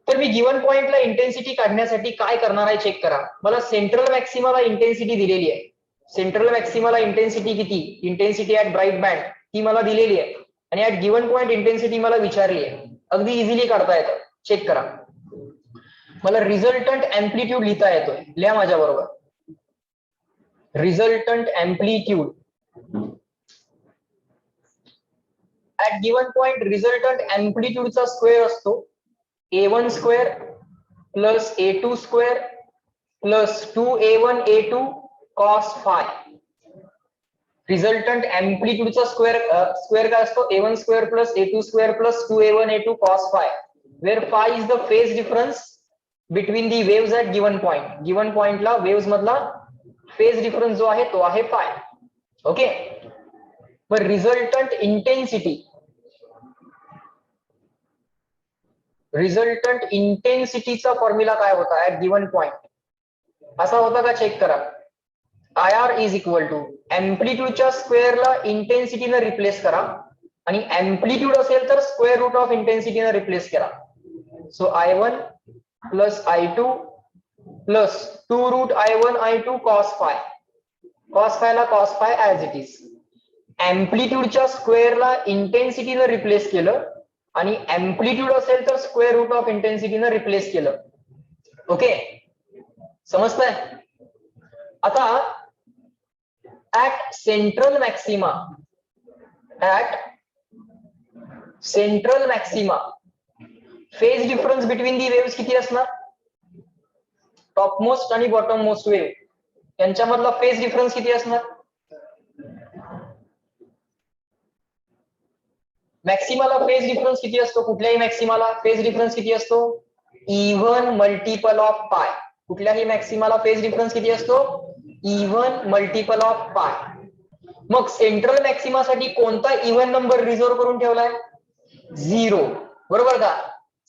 तर मी गिव्हन पॉइंटला इंटेन्सिटी काढण्यासाठी काय करणार आहे चेक करा. मला सेंट्रल मॅक्सिमाला इंटेन्सिटी दिलेली आहे. सेंट्रल मॅक्सिमाला इंटेन्सिटी किती? इंटेन्सिटी ऍट ब्राईट बँड ती मला दिलेली आहे आणि ऍट गिव्हन पॉइंट इंटेन्सिटी मला विचारली आहे. अगदी इझिली काढता येतं. चेक करा. मला रिझल्टंट अँप्लिट्यूड लिहिता येतोय. लिहा माझ्या बरोबर. Resultant amplitude at given point resultant अँप्लिट्यूडचा स्क्वेअर असतो A1 square plus A2 square plus 2A1 A2 cos phi. Resultant अँप्लिट्यूडचा स्क्वेअर काय असतो? A1 square plus A2 square plus 2A1 A2 cos phi, where phi is the phase difference between the waves at given point. Given पॉइंटला वेव्स मधला फेज डिफरन्स जो आहे तो आहे phi. ओके. पण रिझल्टंट इंटेन्सिटीचा फॉर्म्युला काय होता ऍट गिव्हन पॉइंट? असा होता का? चेक करा. IR इज इक्वल टू अँप्लिट्यूडच्या स्क्वेअरला इंटेन्सिटीने रिप्लेस करा आणि अँप्लिट्यूड असेल तर स्क्वेअर रूट ऑफ इंटेन्सिटीने रिप्लेस करा. So I1 plus I2 plus 2 root I1 I2 cos phi. cos phi ला cos phi as it is. अँप्लिट्यूडच्या स्क्वेअरला इंटेन्सिटीने रिप्लेस केलं आणि अँप्लिट्यूड असेल तर स्क्वेअर रूट ऑफ इंटेन्सिटीने रिप्लेस केलं. ओके. समजतंय? आता at central maxima phase difference between the waves किती असणार? टॉप मोस्ट आणि बॉटम मोस्ट वेव्ह यांच्यामधला फेज डिफरन्स किती असणार? मॅक्सिमाला फेज डिफरन्स किती असतो? कुठल्याही मॅक्सिमाला फेज डिफरन्स किती असतो? इव्हन मल्टिपल ऑफ पाय. कुठल्याही मॅक्सिमाला फेज डिफरन्स किती असतो? इव्हन मल्टिपल ऑफ पाय. मग सेंट्रल मॅक्सिमासाठी कोणता इव्हन नंबर रिझर्व करून ठेवलाय? 0. बरोबर का?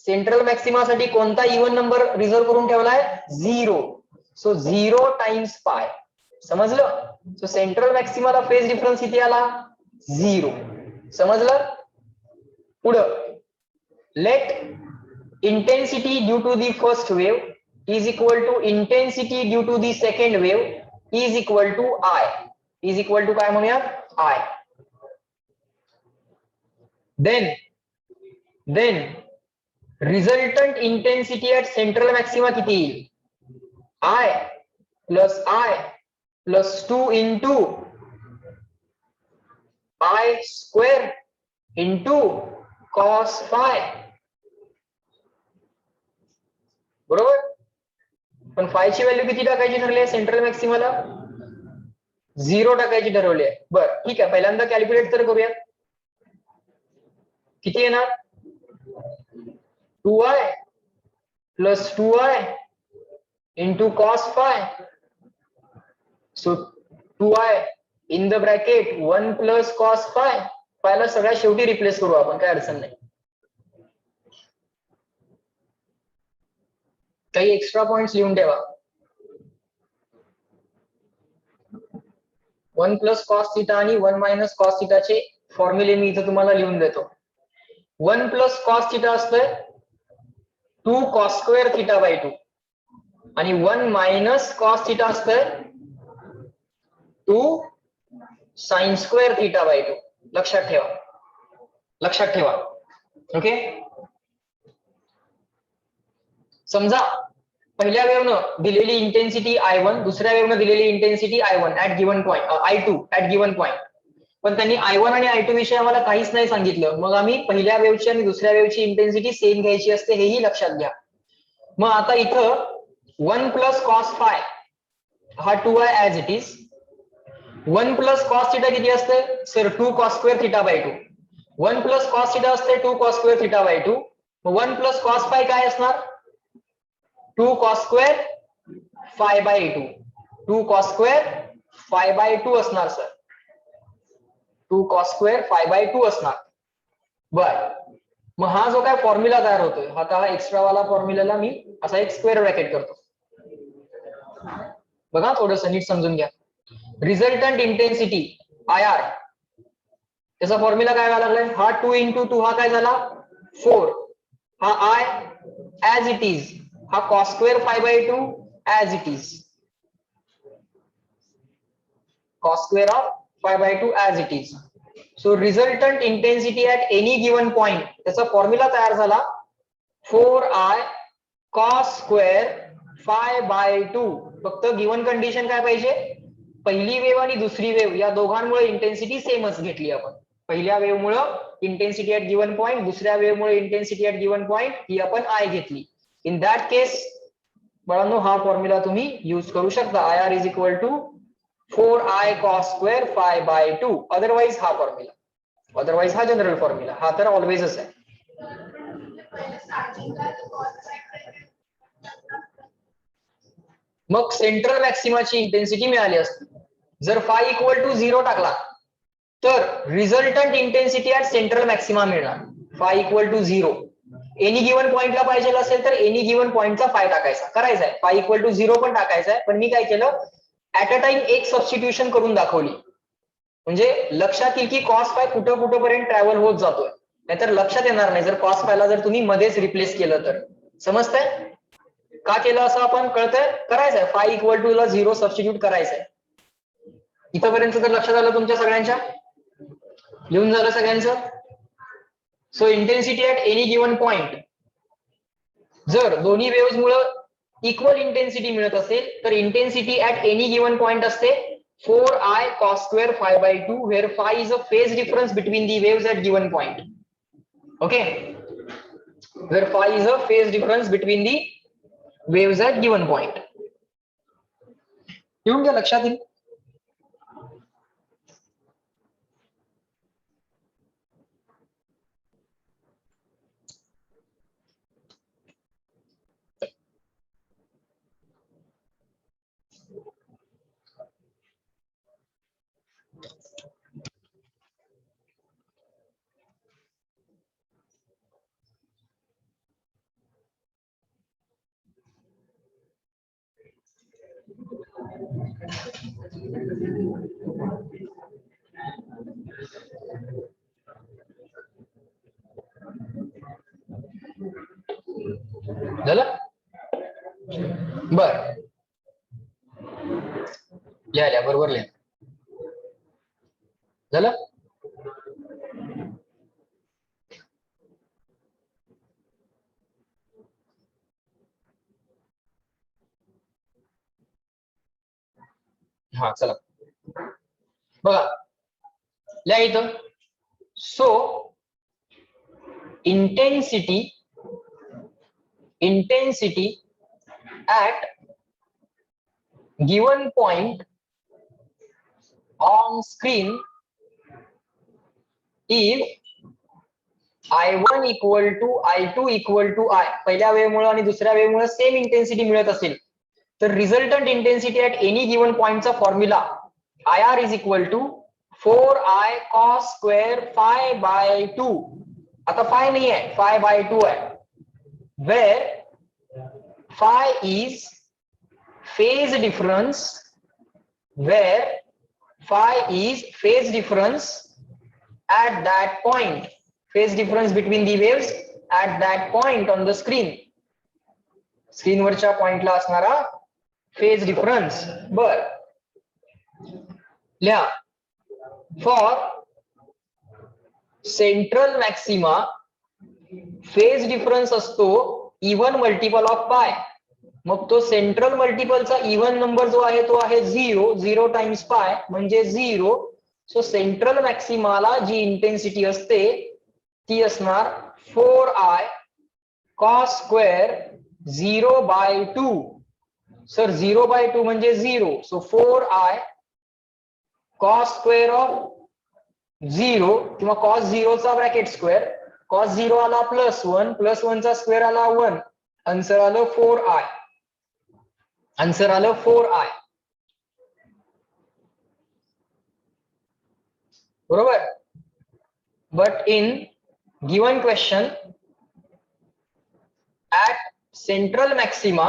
सेंट्रल मॅक्सिमा साठी कोणता इव्हन नंबर रिझर्व करून ठेवलाय? 0. So 0 times pi. समजलं? सो सेंट्रल मॅक्सिमाला फेज डिफरन्स किती आला? 0. समजलं? पुढं let intensity due to the first wave is equal to intensity due to the second wave is equal to I. Is equal to काय म्हणूया? I. then resultant intensity at central maxima किती येईल? I plus 2 into I square into cos phi. बरोबर? पण phi ची व्हॅल्यू किती टाकायची ठरली आहे सेंट्रल मॅक्सिमाला? 0 टाकायची ठरवली आहे. बरं ठीक आहे, पहिल्यांदा कॅल्क्युलेट तर करूया. किती येणार? 2i plus 2i into cos phi. So 2i in the bracket 1 plus cos phi. phi ला सगळ्यात शेवटी रिप्लेस करू आपण, काय अडचण नाही. काही एक्स्ट्रा पॉइंट्स लिहून ठेवा. 1 प्लस कॉस थिटा आणि 1 मायनस कॉस थिटाचे फॉर्म्युले मी इथं तुम्हाला लिहून देतो. 1 प्लस कॉस थिटा असतंय 2 कॉस स्क्वेअर थिटा बाय 2 आणि 1 मायनस कॉस थिटा असतंय 2 साइन स्क्वेअर थिटा बाय 2. लक्षात ठेवा. ओके. समजा पहिल्या वेव्हनं दिलेली इंटेन्सिटी I1, दुसऱ्या वेव्हनं दिलेली intensity I1 at given point, I2 at given point. पण त्यांनी I1 आणि I2 विषयी आम्हाला काहीच नाही सांगितलं. मग आम्ही पहिल्या वेव्हची आणि दुसऱ्या वेव्हची इंटेन्सिटी सेम घ्यायची असते, हेही लक्षात घ्या. मग आता इथं 1 प्लस कॉस फाय हा 2i as it is. 1 plus cos theta किती असते sir? 2 cos square theta by 2. 1 plus cos theta असते 2 कॉस स्क्वेअर थिटा बाय 2. मग 1 प्लस कॉस फाय काय असणार? 2 cos square phi by 2. 2 cos square phi by 2 असणार sir. 2 cos square phi by 2 असणार. बर, मग हा जो काय फॉर्म्युला तयार होतोय, आता हा एक्स्ट्रा वाला फॉर्म्युलाला मी असा एक स्क्वेअर ब्रॅकेट करतो. बघा थोडंसं नीट समजून घ्या. रिझल्टंट इंटेन्सिटी IR, त्याचा फॉर्म्युला काय व्हायला लागलाय? हा 2 into 2 हा काय झाला? 4. हा I ऍज इट इज, हा cos square phi by 2 as it is. Cos square of phi by 2 as it is. So resultant intensity at any given point, त्याचा फॉर्म्युला तयार झाला 4i cos square phi by 2. फक्त गिवन कंडिशन काय पाहिजे? पहिली वेव्ह आणि दुसरी वेव्ह या दोघांमुळे इंटेन्सिटी सेमच घेतली आपण. पहिल्या वेव्ह मुळे इंटेन्सिटी ऍट गिवन पॉइंट, दुसऱ्या वेव्ह मुळे इंटेन्सिटी ऍट गिवन पॉइंट ही आपण I घेतली. इन दॅट केस बाळांनो हा फॉर्म्युला तुम्ही यूज करू शकता. IR is equal to 4i cos square phi by 2. Otherwise हा फॉर्म्युला, अदरवाइज हा जनरल फॉर्म्युला, हा तर ऑलवेजच आहे. मग सेंट्रल मॅक्सिमाची इंटेन्सिटी मिळाली असती. जर phi इक्वल टू 0 टाकला तर resultant intensity at central maxima मिळणार phi equal to 0. Any given पॉइंटला पाहिजे असेल तर एनी गिवन पॉइंटचा phi टाकायचा, करायचा आहे. phi इक्वल टू 0 पण टाकायचा आहे, पण मी काय केलं, ऍट अ टाइम एक सबस्टिट्यूशन करून दाखवली. म्हणजे लक्षात येईल की cos phi कुठपर्यंत ट्रॅव्हल होत जातोय. नाहीतर लक्षात येणार नाही जर cos phi ला जर तुम्ही मध्येच रिप्लेस केलं तर. समजतंय का केलं असं? आपण कळतंय, करायचंय. phi इक्वल टू ला 0 सबस्टिट्यूट करायचंय. इथपर्यंत तर लक्षात आलं तुमच्या सगळ्यांच्या? लिहून झालं सगळ्यांचं? So intensity at any given point, जर दोन्ही वेव्हज मुळे इक्वल इंटेन्सिटी मिळत असेल तर intensity at any given point असते 4i cos square phi by 2, where phi is a phase difference between the waves at given point. Okay, where phi is a phase difference between the waves at given point. येऊन घ्या लक्षात येईल. झालं. बर लिहा बरोबर लिहा. झालं. हा चला बघा लिहा इथं. So intensity at given point on screen if I1 equal to I2 equal to I, पहिल्या वेव्हमुळे आणि दुसऱ्या वेव्हमुळे सेम इंटेन्सिटी मिळत असेल तर resultant intensity at any given पॉइंटचा formula IR is equal to 4I cos square phi by 2. आता phi नाही आहे, phi बाय 2 आहे. Where phi is phase difference, where phi is phase difference at that point, phase difference between the waves at that point on the screen. Screen वरच्या पॉइंटला असणारा फेज डिफरन्स. बर लिहा. For central maxima phase difference असतो इवन मल्टिपल ऑफ पाय. मग तो सेंट्रल मल्टिपलचा इवन नंबर जो आहे तो आहे 0 टाइम्स पाय म्हणजे 0. सो सेंट्रल मॅक्सिमाला जी इंटेन्सिटी असते ती असणार 4I cos स्क्वेअर 0/2. सर 0/2 म्हणजे 0. So 4I cos square of 0 किंवा cos 0 चा ब्रॅकेट स्क्वेअर. cos 0 आला +1, +1 चा स्क्वेअर आला 1. आन्सर आलं 4I. आन्सर आलं 4I. बरोबर. But in given question at central maxima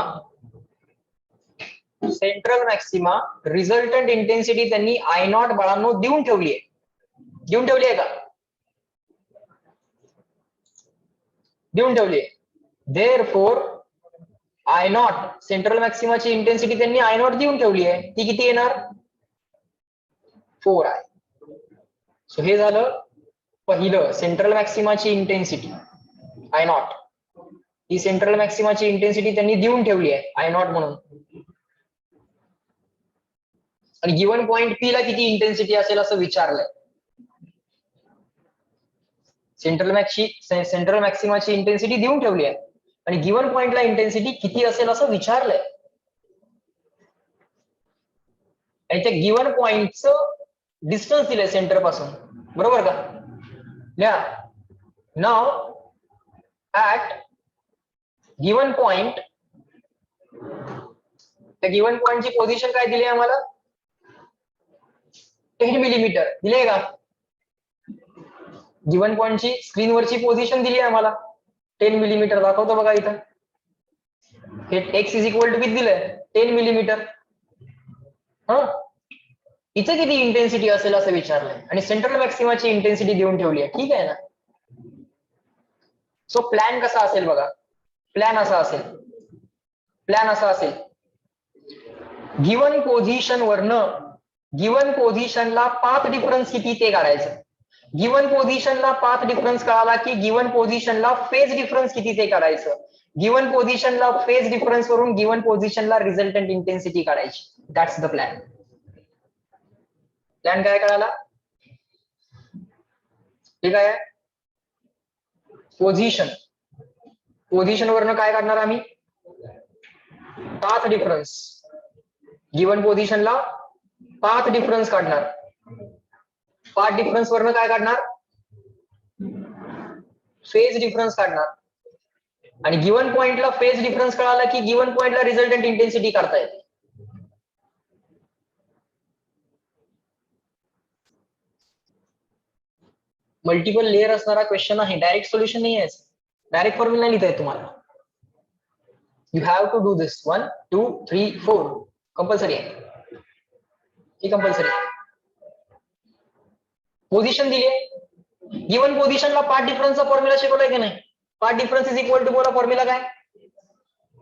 resultant intensity त्यांनी I0 बाळांनो देऊन ठेवली आहे. देऊन ठेवली आहे का? देऊन ठेवली आहे. देअरफॉर I0 सेंट्रल मॅक्सिमाची इंटेन्सिटी त्यांनी I0 देऊन ठेवली आहे. ती किती येणार? 4I. सो हे झालं पहिलं सेंट्रल मॅक्सिमाची इंटेन्सिटी I0. ही सेंट्रल मॅक्सिमाची इंटेन्सिटी त्यांनी देऊन ठेवली आहे I0 म्हणून. आणि गिवन पॉइंट पी ला किती इंटेन्सिटी असेल असं विचारलंय. सेंट्रल मॅक्सिमाची इंटेन्सिटी देऊन ठेवली आहे आणि गिवन पॉइंटला इंटेन्सिटी किती असेल असं विचारलंय. आणि त्या गिवन पॉइंटचं डिस्टन्स दिलंय सेंटर पासून. बरोबर का? लिहा. नाव ऍट गिवन पॉइंट, त्या गिवन पॉइंटची पोझिशन काय दिली आम्हाला? 10 मिलीमीटर दिले का? गिवन पॉइंटची स्क्रीनवरची पोझिशन दिली आम्हाला 10 मिलीमीटर. दाखवतो बघा इथं. हे x इज इक्वल टू किती दिलंय? 10 मिलीमीटर. हा इथं किती इंटेन्सिटी असेल असं विचारलंय आणि सेंट्रल मॅक्सिमाची इंटेन्सिटी देऊन ठेवली आहे. ठीक आहे ना? सो प्लॅन कसा असेल बघा. प्लॅन असा असेल गिवन पोझिशन वरनं गिवन पोझिशनला पाथ डिफरन्स किती ते काढायचं. गिवन पोझिशनला पाथ डिफरन्स कळाला की गिवन पोझिशनला फेज डिफरन्स किती ते काढायचं. गिवन पोझिशनला फेज डिफरन्स वरून गिवन पोझिशनला रिझल्टंट इंटेन्सिटी काढायची. That's the plan. प्लॅन काय कळाला? ठीक आहे. पोझिशन वरनं काय काढणार आम्ही? Path difference. गिवन पोझिशनला पाथ डिफरन्स काढणार. पाथ डिफरन्स वरनं काय काढणार? फेज डिफरन्स काढणार. आणि गिवन पॉइंटला फेज डिफरन्स कळाला की गिवन पॉइंटला रिझल्टंट इंटेन्सिटी काढता येते. मल्टिपल लेअर असणारा क्वेश्चन आहे. डायरेक्ट सोल्युशन नाही आहे. डायरेक्ट फॉर्म्युला लिहिता येत तुम्हाला. You have to do this 1 2 3 4 compulsory आहे. ही कंपल्सरी. पोझिशन दिली आहे, गिवन पोझिशनला पार्ट डिफरन्सचा फॉर्म्युला शिकवलाय की नाही? Path difference is equal to बोला फॉर्म्युला काय?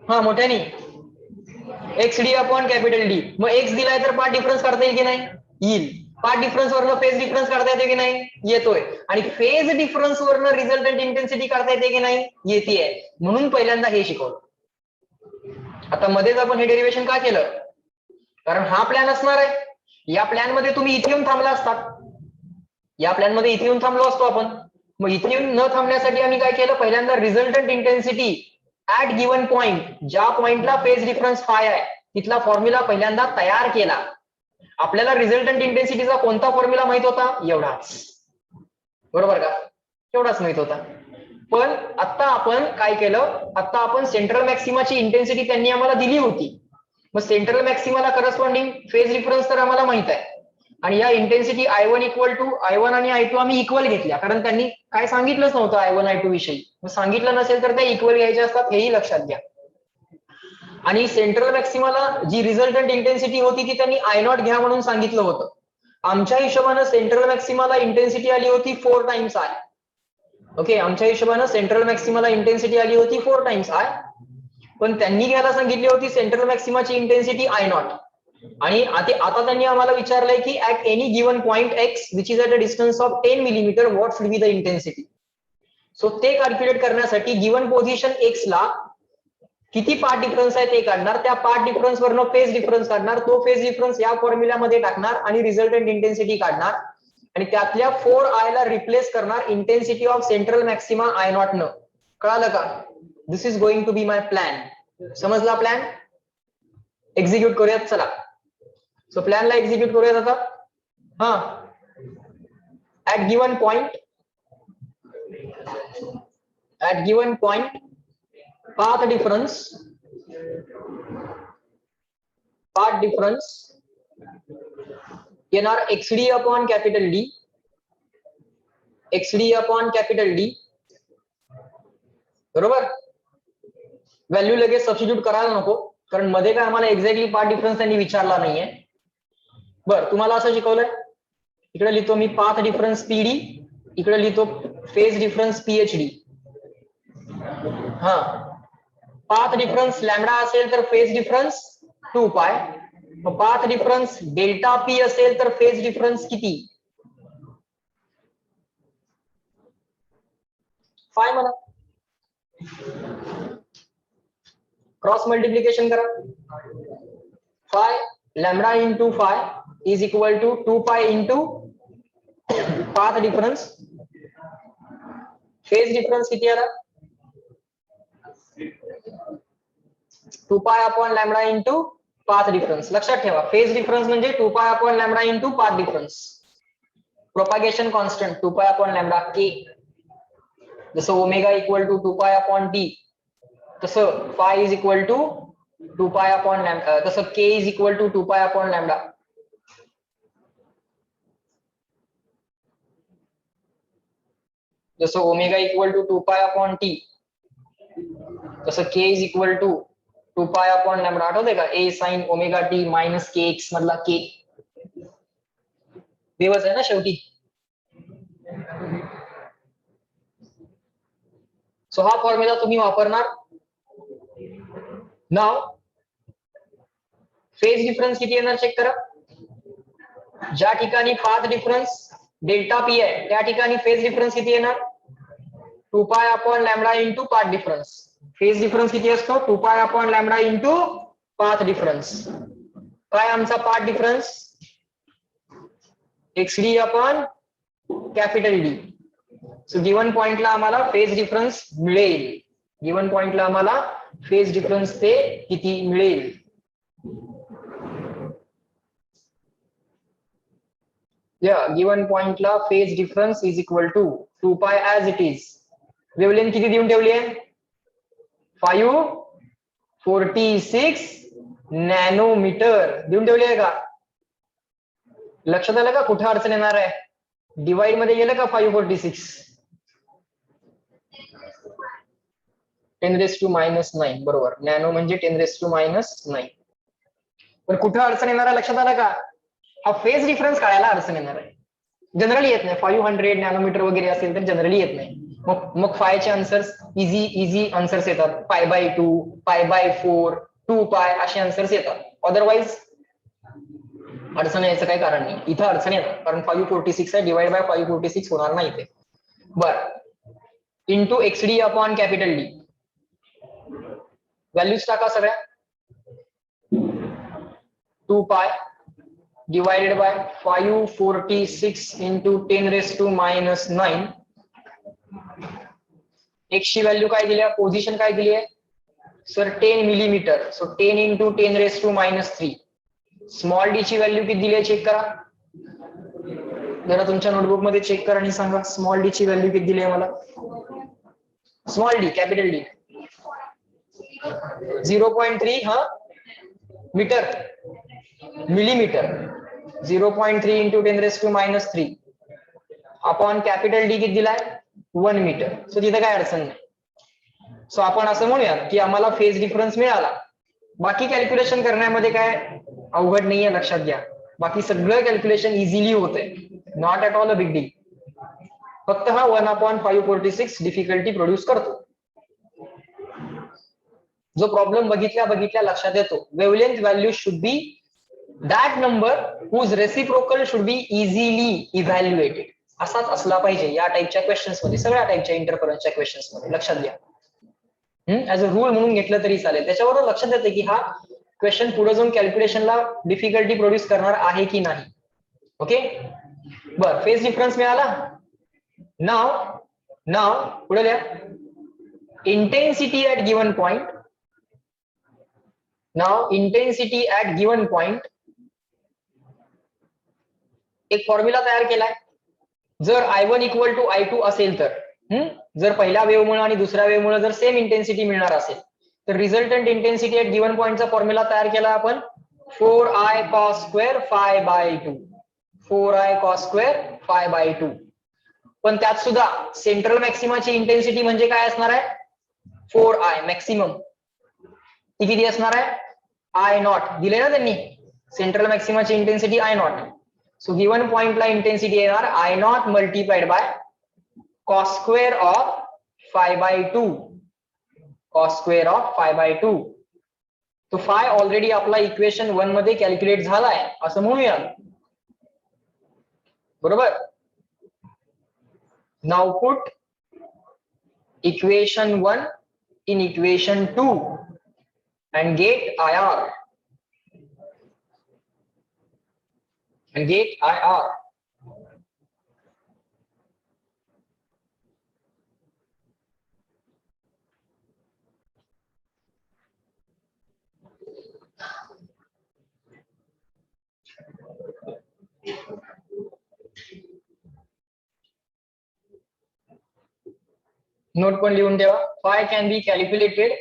हा मोठ्याने X D upon capital D. मग एक्स दिलाय तर पार्ट डिफरन्स काढता येईल की नाही? येईल. पार्ट डिफरन्स वरनं फेज डिफरन्स काढता येते की नाही? येतोय. आणि फेज डिफरन्स वरनं रिझल्टंट इंटेन्सिटी काढता येते की नाही? येते. म्हणून पहिल्यांदा हे शिकवलं. आता मध्येच आपण हे डेरिव्हेशन का केलं? कारण हा प्लॅन असणार आहे. या प्लॅन मध्ये तुम्ही इथे येऊन थांबला असतात. या प्लॅन मध्ये इथे येऊन थांबलो असतो आपण. मग इथे येऊन न थांबण्यासाठी आम्ही काय केलं? पहिल्यांदा resultant intensity at given point, ज्या पॉइंटला फेज डिफरन्स फाय आहे तिथला फॉर्म्युला पहिल्यांदा तयार केला. आपल्याला रिझल्टंट इंटेन्सिटीचा कोणता फॉर्म्युला माहित होता? एवढाच. बरोबर का? एवढाच माहित होता. पण आता आपण काय केलं? आता आपण सेंट्रल मॅक्सिमाची इंटेन्सिटी त्यांनी आम्हाला दिली होती. मग सेंट्रल मॅक्सिमाला करस्पॉन्डिंग फेज डिफरन्स तर आम्हाला माहित आहे. आणि या intensity I1 equal to I1 आणि I2 आम्ही इक्वल घेतल्या, कारण त्यांनी काय सांगितलंच नव्हतं I1 I2 विषयी. मग सांगितलं नसेल तर त्या इक्वल घ्यायच्या असतात, हेही लक्षात घ्या. आणि सेंट्रल मॅक्सिमाला जी रिझल्टंट इंटेन्सिटी होती ती त्यांनी I0 घ्या म्हणून सांगितलं होतं. आमच्या हिशोबानं सेंट्रल मॅक्सिमाला इंटेन्सिटी आली होती 4 टाइम्स I. ओके, आमच्या हिशोबानं सेंट्रल मॅक्सिमाला इंटेन्सिटी आली होती 4 टाइम्स I. पण त्यांनी घ्यायला सांगितली होती सेंट्रल मॅक्सिमाची इंटेन्सिटी I0. आणि आता त्यांनी आम्हाला विचारलंय की at any given point x which is at a distance of 10 millimetre what should be the intensity. So ते कॅल्क्युलेट करण्यासाठी गिवन पोझिशन एक्स ला किती पार्ट डिफरन्स आहे ते काढणार, त्या पार्ट डिफरन्स वरनं फेज डिफरन्स काढणार, तो फेज डिफरन्स या फॉर्म्युल्यामध्ये टाकणार आणि रिझल्टंट इंटेन्सिटी काढणार. आणि त्यातल्या 4I ला रिप्लेस करणार intensity of central maxima I0 न. कळालं का? This is going to be my plan. समजला प्लॅन? एक्झिक्यूट करूयात चला. सो प्लॅनला एक्झिक्यूट करूयात आता. हा, at given point path difference येणार XD upon capital D. XD upon capital D. बरोबर? व्हॅल्यू लगेच सबस्टिट्यूट करायला नको, कारण मध्ये काय आम्हाला एक्झॅक्टली पार्ट डिफरन्स त्यांनी विचारला नाहीये. बरं, तुम्हाला असं शिकवलंय, इकडे लिहितो मी पाथ डिफरन्स PD, इकडे लिहितो फेज डिफरन्स PhD. हा, पाथ डिफरन्स लॅम्बडा असेल तर फेज डिफरन्स 2 पाय. पाथ डिफरन्स डेल्टा P असेल तर फेज डिफरन्स किती? फाय म्हणा. क्रॉस मल्टिप्लिकेशन करा. Phi lambda into phi is equal to 2 pi into path difference. Phase difference किती आला? 2 pi upon lambda into path difference. लक्षात ठेवा, फेज डिफरन्स म्हणजे 2 pi upon lambda into path difference. Propagation constant 2 pi upon lambda K. जसं omega equal to 2 pi upon T, तसं phi is equal to 2 pi upon lambda, तसं K is equal to 2 pi upon lambda. जसं omega equal to 2 pi upon T, तसं K is equal to 2 pi upon lambda. आठवतंय का? A sine omega T minus KX मधला K. देवच आहे ना शेवटी. सो हा फॉर्म्युला तुम्ही वापरणार. नाव फेज डिफरन्स किती येणार चेक करा. ज्या ठिकाणी पाथ डिफरन्स डेल्टा P आहे त्या ठिकाणी फेज डिफरन्स किती येणार? 2 pi upon lambda into path difference. Phase difference किती असतो? 2 pi upon lambda into path difference. काय आमचा path difference? XD upon capital D. So given पॉइंटला आम्हाला फेज डिफरन्स मिळेल. गिवन पॉइंटला आम्हाला फेज डिफरन्स ते किती मिळेल? गिवन पॉइंटला phase difference is equal to 2 pi as it is. Wavelength किती देऊन ठेवली आहे? 546 नॅनोमीटर देऊन ठेवली आहे का? लक्षात आलं का कुठे अडचण येणार आहे? डिवाइड मध्ये गेलं का 546? 10⁻⁹ बरोबर. नॅनो म्हणजे 10⁻⁹. पण कुठे अडचण येणार आहे लक्षात आलं का? हा फेज डिफरन्स काढायला अडचण येणार आहे. जनरली येत नाही. 500 नॅनोमीटर वगैरे असेल तर जनरली येत नाही. मग फायचे आन्सर्स इझी आन्सर्स येतात. π/2, π/4, 2π असे आन्सर्स येतात. अदरवाईज अडचण यायचं काही कारण नाही. इथं अडचण येतात कारण 546 आहे, डिवाइड बाय 546 होणार नाही ते. बर, into XD upon capital D. Values टाका सगळ्या. 2π divided by 546 into 10 raised to minus 9. X ची व्हॅल्यू काय दिली आहे, पोझिशन काय दिली आहे sir, 10 millimetre. So 10 into 10 raised to minus 3. Small D ची व्हॅल्यू किती दिली आहे चेक करा जरा, तुमच्या नोटबुक मध्ये चेक करा आणि सांगा स्मॉल डी ची व्हॅल्यू किती दिली आहे मला. स्मॉल डी, कॅपिटल डी 0.3 हा metre, millimetre. 0.3 into 10 raised to minus 3 upon capital D किती दिलाय 1 मीटर. सो तिथे काय अडचण नाही. सो आपण असं म्हणूया की आम्हाला फेज डिफरन्स मिळाला. बाकी कॅल्क्युलेशन करण्यामध्ये काय अवघड नाहीये, लक्षात घ्या. बाकी सगळं कॅल्क्युलेशन इझिली होतंय, not at all a big deal. फक्त हा 1/546 डिफिकल्टी प्रोड्यूस करतो. जो प्रॉब्लेम बघितल्या लक्षात येतो. Wavelength value should be that number whose reciprocal should be easily evaluated. असाच असला पाहिजे या टाईपच्या क्वेश्चन्स मध्ये, सगळ्या टाईपच्या इंटरफरन्सच्या क्वेश्चन्स मध्ये. लक्षात घ्या, ऍज अ रूल म्हणून घेतलं तरी चालेल. त्याच्यावरून लक्षात येते की हा क्वेश्चन पुढे जाऊन कॅल्क्युलेशनला डिफिकल्टी प्रोड्यूस करणार आहे की नाही. ओके, बर, फेज डिफरन्स मिळाला. नाव पुढे लिहा intensity at given point. Now intensity at given point. एक फॉर्म्युला तयार केलाय. जर I1 इक्वल टू I2 असेल तर, जर पहिल्या वेव्हमुळे आणि दुसऱ्या वेव्हमुळे जर सेम इंटेन्सिटी मिळणार असेल तर रिझल्टंट इंटेन्सिटी ऍट गिवन पॉइंटचा फॉर्म्युला तयार केला आपण 4I cos square phi/2. 4I cos square phi/2. पण त्यात सुद्धा सेंट्रल मॅक्सिमाची इंटेन्सिटी म्हणजे काय असणार आहे 4I मॅक्सिमम. ती किती असणार आहे I0 दिले ना त्यांनी. सेंट्रल मॅक्सिमाची इंटेन्सिटी I0. सो गिवन पॉइंटला इंटेन्सिटी येणार I0 multiplied by cos square of phi/2. cos square of phi/2. तो phi ऑलरेडी आपला इक्वेशन 1 मध्ये कॅल्क्युलेट झालाय असं म्हणूया, बरोबर. Now put equation 1 in equation 2 and get IR. Note पण लिहून ठेवा. Phi can be calculated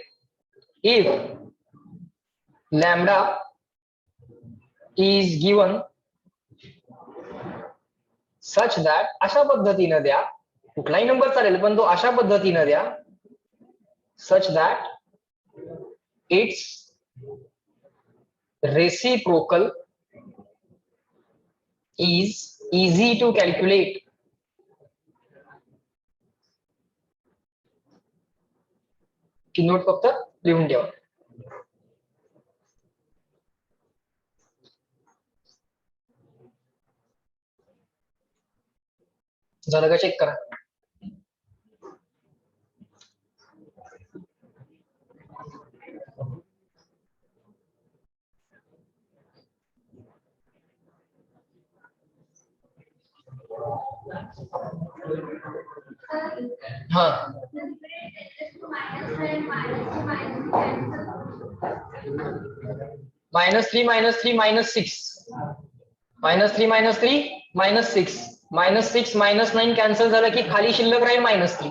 if lambda is given such that, अशा पद्धतीने द्या, कुठलाही नंबर चालेल पण तो अशा पद्धतीने द्या such that its reciprocal is easy to calculate. की नोट फक्त लिहून ठेवा. झालं का चेक करा. हा -3 -3 -6 -9 कॅन्सल झालं की खाली शिल्लक राहील -3.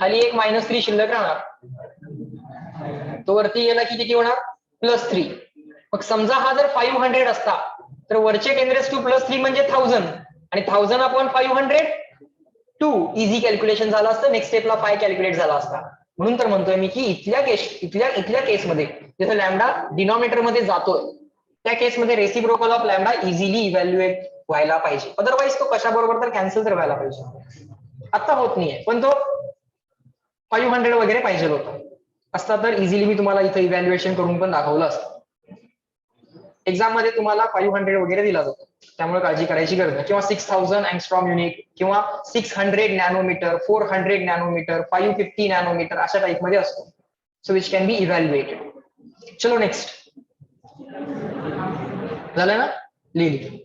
खाली एक -3 शिल्लक राहणार. तो वरती गेला की किती होणार +3. मग समजा हा जर 500 असता तर वरचे 10⁻³ म्हणजे 1000 आणि 1000 अपॉन 500 2 इझी कॅल्क्युलेशन झालं असतं. नेक्स्ट स्टेपला 5 कॅल्क्युलेट झाला असता. म्हणून तर म्हणतोय मी की इथल्या केसमध्ये जसं लॅम्डा डिनॉमिनेटर मध्ये जातोय त्या केसमध्ये reciprocal of lambda easily evaluate व्हायला पाहिजे, अदरवाईज तो कशाबरोबर तर कॅन्सल तर व्हायला पाहिजे. आता होत नाहीये, पण तो 500 वगैरे पाहिजे होता. असता तर इझिली मी तुम्हाला इथं इव्हॅल्युएशन करून पण दाखवलं असतं. एक्झाम मध्ये तुम्हाला 500 वगैरे दिला जातो, त्यामुळे काळजी करायची गरज नाही. किंवा 6000 अँगस्ट्रॉम युनिट किंवा 600 नॅनोमीटर, 400 नॅनोमीटर, 550 नॅनोमीटर अशा टाइप मध्ये असतो. So which can be evaluated. चलो नेक्स्ट. झालं ना, लिहिली.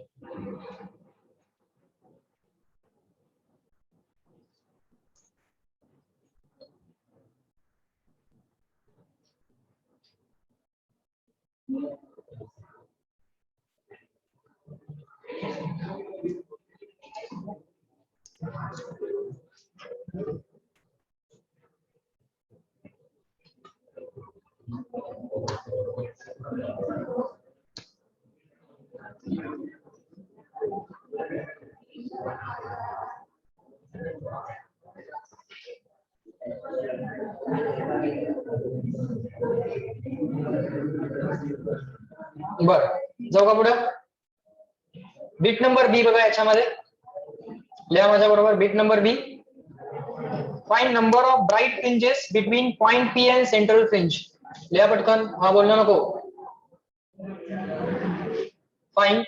बर, जाऊ का पुढे. बीट नंबर बी बघा याच्यामध्ये, लिहा माझ्या बरोबर. Bit number B. Find number of bright fringes between point P and central fringe. लिहा पटकन, हा बोलणं नको. फाइंड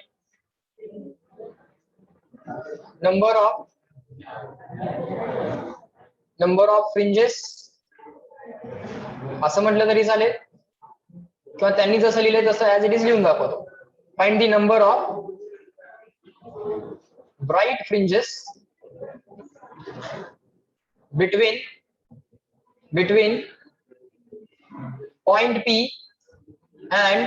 नंबर ऑफ फ्रिंजेस, असं म्हटलं तरी चालेल किंवा त्यांनी जसं लिहिलंय तसं ऍज इट इज लिहून दाखवतो. Find the number of bright fringes between point P and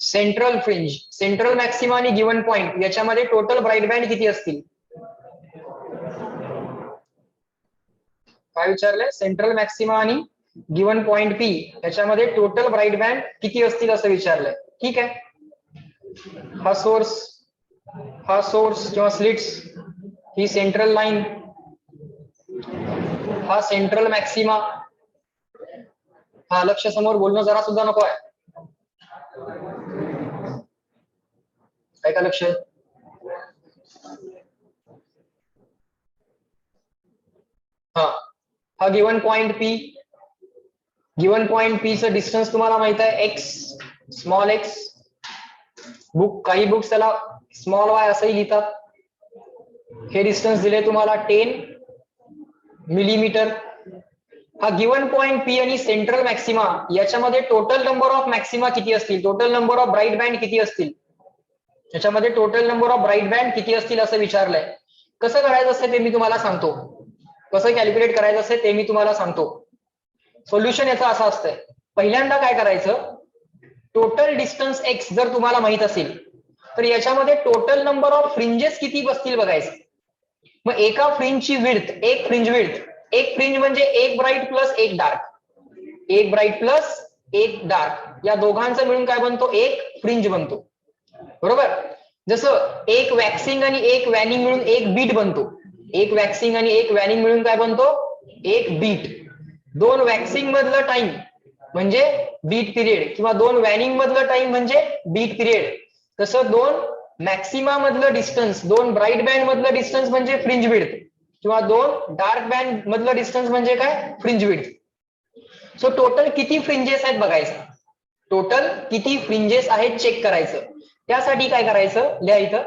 central fringe. Central maxima आणि गिवन पॉइंट याच्यामध्ये टोटल ब्राइट बँड किती असतील. काय विचारलंय, सेंट्रल मॅक्सिमा आणि गिवन पॉइंट पी याच्यामध्ये टोटल ब्राइट बँड किती असतील असं विचारलंय. ठीक आहे, हा सोर्स किंवा स्लिट्स, ही सेंट्रल लाईन, हा सेंट्रल मॅक्सिमा. हा लक्ष समोर बोलणं जरा सुद्धा नको आहे, काय का लक्ष. हा given point P. Given point P चं डिस्टन्स तुम्हाला माहित आहे एक्स, स्मॉल एक्स. काही बुक्स त्याला स्मॉल वाय असंही लिहितात. हे डिस्टन्स दिले तुम्हाला 10 मिलीमीटर. हा गिवन पॉइंट पी आणि सेंट्रल मॅक्सिमा याच्यामध्ये टोटल नंबर ऑफ मॅक्सिमा किती असतील, total number of bright band किती असतील, याच्यामध्ये total number of bright band किती असतील असं विचारलंय. कसं करायचं असतं ते मी तुम्हाला सांगतो, कसं कॅल्क्युलेट करायचं असतं ते मी तुम्हाला सांगतो. सोल्युशन याचं असं असतंय, पहिल्यांदा काय करायचं, टोटल डिस्टन्स एक्स जर तुम्हाला माहित असेल तर याच्यामध्ये टोटल नंबर ऑफ फ्रिंजेस किती बसतील बघायचं. मग एका फ्रिंजची विड्थ, एक फ्रिंज विड्थ, एक फ्रिंज म्हणजे एक ब्राइट प्लस एक डार्क, एक ब्राइट प्लस एक डार्क, या दोघांचं मिळून काय बनतो, एक फ्रिंज बनतो. बरोबर. जसं एक वॅक्सिंग आणि एक वॅनिंग मिळून एक बीट बनतो, एक वॅक्सिंग आणि एक वॅनिंग मिळून काय बनतो, एक बीट. दोन वॅक्सिंग मधलं टाइम म्हणजे बीट पिरियड किंवा दोन वॅनिंग मधलं टाइम म्हणजे बीट पिरियड. तसं दोन मॅक्सिमा मधलं डिस्टन्स, दोन ब्राइट बँड मधलं डिस्टन्स म्हणजे फ्रिंज विड्थ किंवा दोन डार्क बँड मधलं डिस्टन्स म्हणजे काय, फ्रिंज विड्थ. सो टोटल किती फ्रिंजेस आहेत बघायचं, टोटल किती फ्रिंजेस आहेत चेक करायचं. त्यासाठी काय करायचं, लिहा इथं,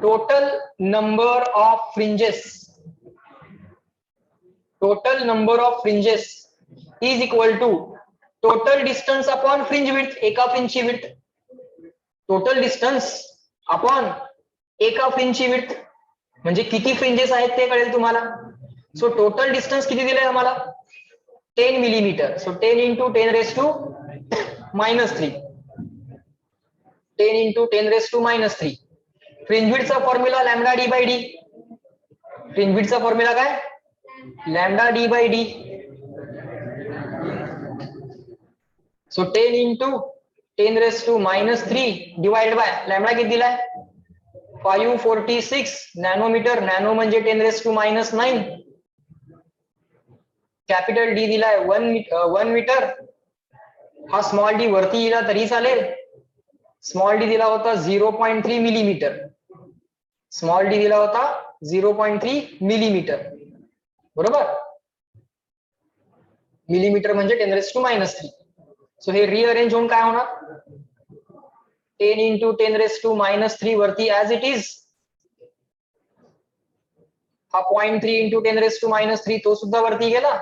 total number of fringes, total number of fringes is equal to total distance upon fringe width, एका फ्रिंजची विड्थ. टोटल डिस्टन्स अपॉन एका फ्रिंजची विड्थ म्हणजे किती फ्रिंजेस आहेत ते कळेल तुम्हाला. सो टोटल डिस्टन्स किती दिलंय आम्हाला, 10 millimetre. So 10 into 10 raised to -3, 10 into 10 raised to -3. Fringe विड्थचा formula lambda D by d. Fringe विड्थचा फॉर्म्युला काय, lambda D by d. So 10 into 10 raised to -3 divide by lambda किती दिलाय, 546 नॅनोमीटर. नॅनो म्हणजे 10 raised to -9. कॅपिटल डी दिलाय 1 मीटर. हा स्मॉल डी वरती दिला तरी चालेल. स्मॉल डी दिला होता 0.3 मिलीमीटर. स्मॉल डी दिला होता 0.3 मिलीमीटर. बरोबर. मिलीमीटर म्हणजे 10⁻³ सो हे रिअरेंज होऊन काय होणार 10 into 10⁻³ वरती ऍज इट इज. हा 0.3 into 10⁻³ तो सुद्धा वरती गेला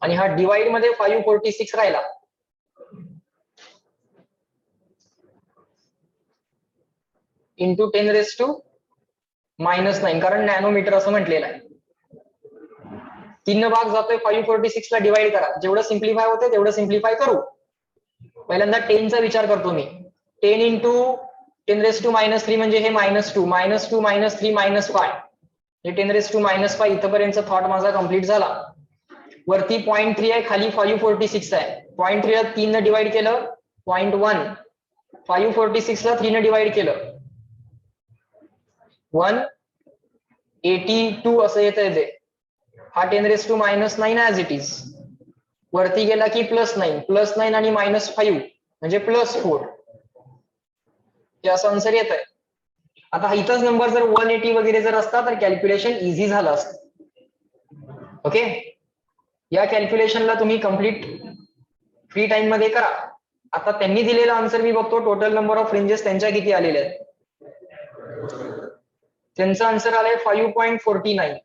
आणि हा डिवाइड मध्ये 546 राहिला. इंटू 10⁻⁹ कारण नॅनोमीटर असं म्हटलेलं आहे. 3 भाग जातोय 546 ला डिवाइड करा. जेवढं सिम्प्लिफाय होते तेवढं सिम्प्लिफाय करू. पहिल्यांदा 10 चा विचार करतो मी. 10 into 10⁻³ म्हणजे हे -2 -2 -3 -5 हे 10⁻⁵ इथपर्यंत थॉट माझा कंप्लीट झाला. वरती 0.3 आहे, खाली 546 आहे. 0.3 ला 3 ने डिवाइड केलं 0.1, 546 ला 3 ने डिवाइड केलं 182 असं येतंय ते. हा 10⁻⁹ ऍज इट इज. वरती गेला की +9 आणि -5 म्हणजे +4 हे असं आन्सर येत आहे. आता इथंच नंबर जर 180 वगैरे जर असता तर कॅल्क्युलेशन इझी झालं असतं. ओके. या कॅल्क्युलेशनला तुम्ही कम्प्लीट फ्री टाइम मध्ये करा. आता त्यांनी दिलेला आन्सर मी बघतो टोटल नंबर ऑफ फ्रिंजेस त्यांच्या किती आलेले आहेत. त्यांचं आन्सर आलंय 5.49.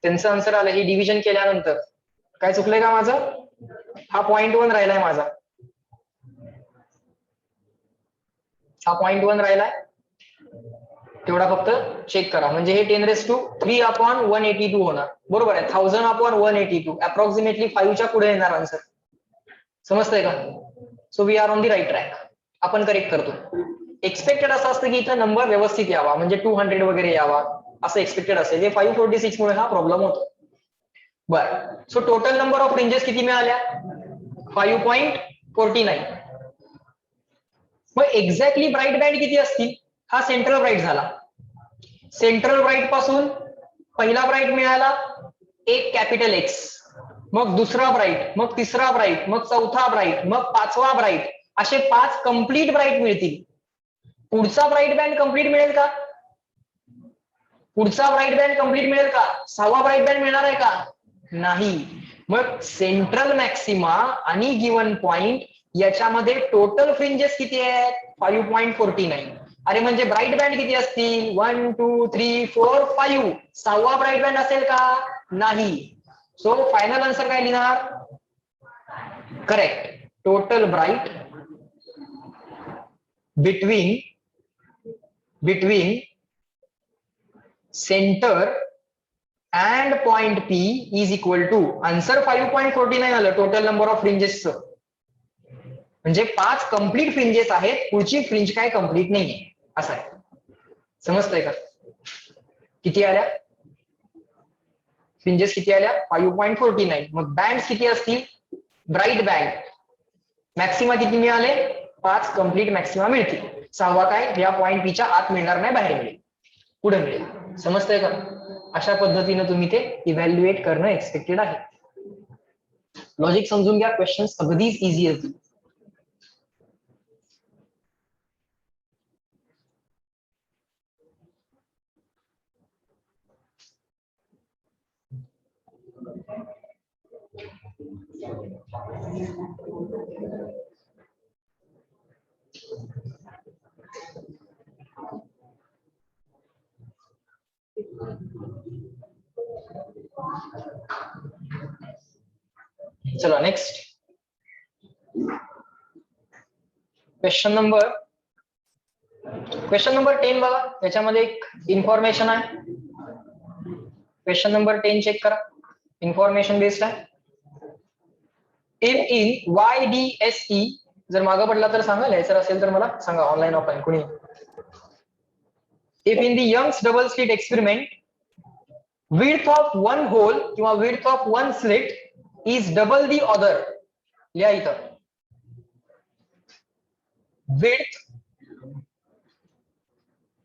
त्यांचं आन्सर आलं हे डिव्हिजन केल्यानंतर. काय चुकलंय का माझं. हा 0.1 राहिलाय माझा. हा 0.1 राहिलाय तेवढा फक्त चेक करा. म्हणजे हे 10⁻³ होणार. बरोबर आहे. 1000/182 अप्रॉक्सिमेटली 5 च्या पुढे येणार आन्सर. समजतंय का. So we are on the right track. आपण करेक्ट करतो. एक्सपेक्टेड असं असतं की इथं नंबर व्यवस्थित यावा म्हणजे 200 वगैरे यावा असं एक्सपेक्टेड असेल. हे 546 मुळे हा प्रॉब्लेम होतो. बरं. So total number of ranges किती मिळाल्या 5.49. मग एक्झॅक्टली ब्राईट बँड किती असतील. हा सेंट्रल ब्राईट झाला. सेंट्रल ब्राईट पासून पहिला ब्राईट मिळाला एक कॅपिटल X, मग दुसरा ब्राईट, मग तिसरा ब्राईट, मग चौथा ब्राईट, मग 5वा ब्राईट, असे 5 कंप्लीट ब्राईट मिळतील. पुढचा ब्राईट बँड कंप्लीट मिळेल का. पुढचा ब्राईट बँड कंप्लीट मिळेल का. 6वा ब्राईट बँड मिळणार आहे का नाही. मग सेंट्रल मॅक्सिमा आणि गिव्हन पॉइंट याच्यामध्ये टोटल फ्रिंजेस किती आहेत 5.49. अरे म्हणजे ब्राईट बँड किती असतील 1 2 3 4 5. 6वा ब्राईट बँड असेल का नाही. सो फायनल आन्सर काय लिहिणार correct. Total bright between centre and point P is equal to answer 5.49 आलं टोटल नंबर ऑफ फ्रिंजेसचं. म्हणजे 5 कंप्लीट फ्रिंजेस आहेत. पुढची फ्रिंज काय कंप्लीट नाहीये असं आहे. समजतंय का. किती आल्या फ्रिंजेस किती आल्या 5.49. मग बँड किती असतील ब्राईट बँड मॅक्सिमा किती मिळाले 5 कंप्लीट मॅक्सिमा मिळतील. 6वा काय या पॉइंट P च्या आत मिळणार नाही, बाहेर मिळेल, पुढे मिळेल. समजतंय का. अशा पद्धतीने तुम्ही ते इव्हॅल्युएट करणं एक्सपेक्टेड आहे. लॉजिक समजून घ्या. क्वेश्चन्स अगदीच इझी असतील. चला नेक्स्ट क्वेश्चन नंबर 10 बघा. याच्यामध्ये एक इन्फॉर्मेशन आहे. क्वेश्चन नंबर 10 चेक करा. इन्फॉर्मेशन बेस्ड आहे. इफ इन YDSE जर मागं पडला तर सांगा, लिहायचं असेल तर मला सांगा ऑनलाईन ऑफलाईन कोणी. If in the Young's double slit experiment width of one hole किंवा width of one slit is double the other. लिहा इथं width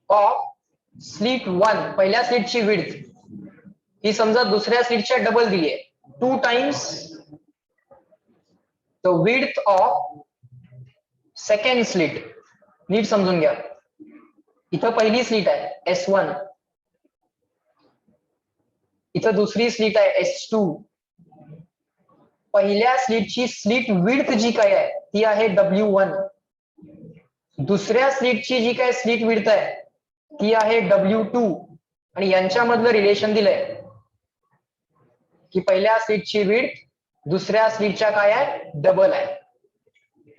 of slit 1 पहिल्या स्लिटची width ही समजा दुसऱ्या स्लिटच्या डबल दिली आहे 2 times the width of second slit. नीट समजून घ्या. इथं पहिली स्लिट आहे S1, इथं दुसरी स्लिट आहे S2. पहिल्या स्लिटची स्लिट विड्थ जी काय आहे ती आहे W1. दुसऱ्या स्लिटची जी काय स्लिट विड्थ आहे ती आहे W2. आणि यांच्यामधलं रिलेशन दिलंय की पहिल्या स्लिटची विड्थ दुसऱ्या स्लिटच्या काय आहे डबल आहे.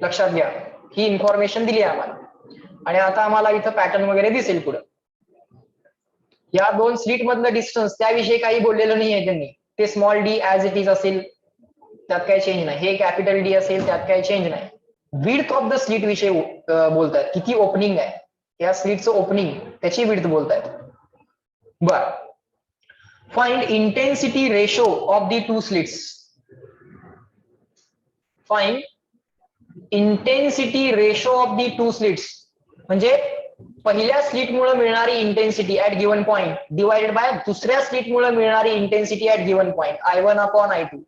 लक्षात घ्या, ही इन्फॉर्मेशन दिली आहे आम्हाला. आणि आता आम्हाला इथं पॅटर्न वगैरे दिसेल पुढे. या दोन स्लिट मधलं डिस्टन्स त्याविषयी काही बोललेलं नाहीये त्यांनी. ते small D as it is असेल, त्यात काही चेंज नाही. हे कॅपिटल डी असेल, त्यात काही चेंज नाही. विड्थ ऑफ द स्लिट विषयी बोलतायत. किती ओपनिंग आहे या स्लिटचं, ओपनिंग त्याची विड्थ बोलतायत. बर, find intensity ratio of the two slits. Find intensity ratio of the two slits म्हणजे पहिल्या स्लिट मुळे मिळणारी intensity at given point divided by दुसऱ्या स्लिट मुळे मिळणारी intensity at given point I1 upon I2.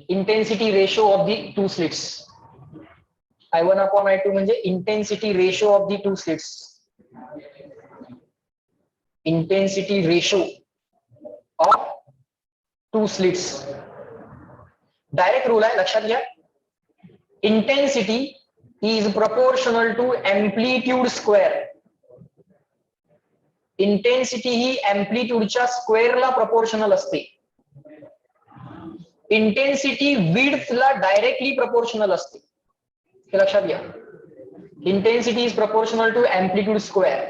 Intensity ratio of the two slits. I1 upon I2 म्हणजे intensity ratio of the two slits. Intensity ratio of two slits direct rule आहे, लक्षात घ्या. Intensity is proportional to amplitude square. Intensity ही अँप्लिट्यूडच्या स्क्वेअरला प्रपोर्शनल असते. इंटेन्सिटी विड्थला डायरेक्टली प्रपोर्शनल असते, हे लक्षात घ्या. Intensity is proportional to amplitude square.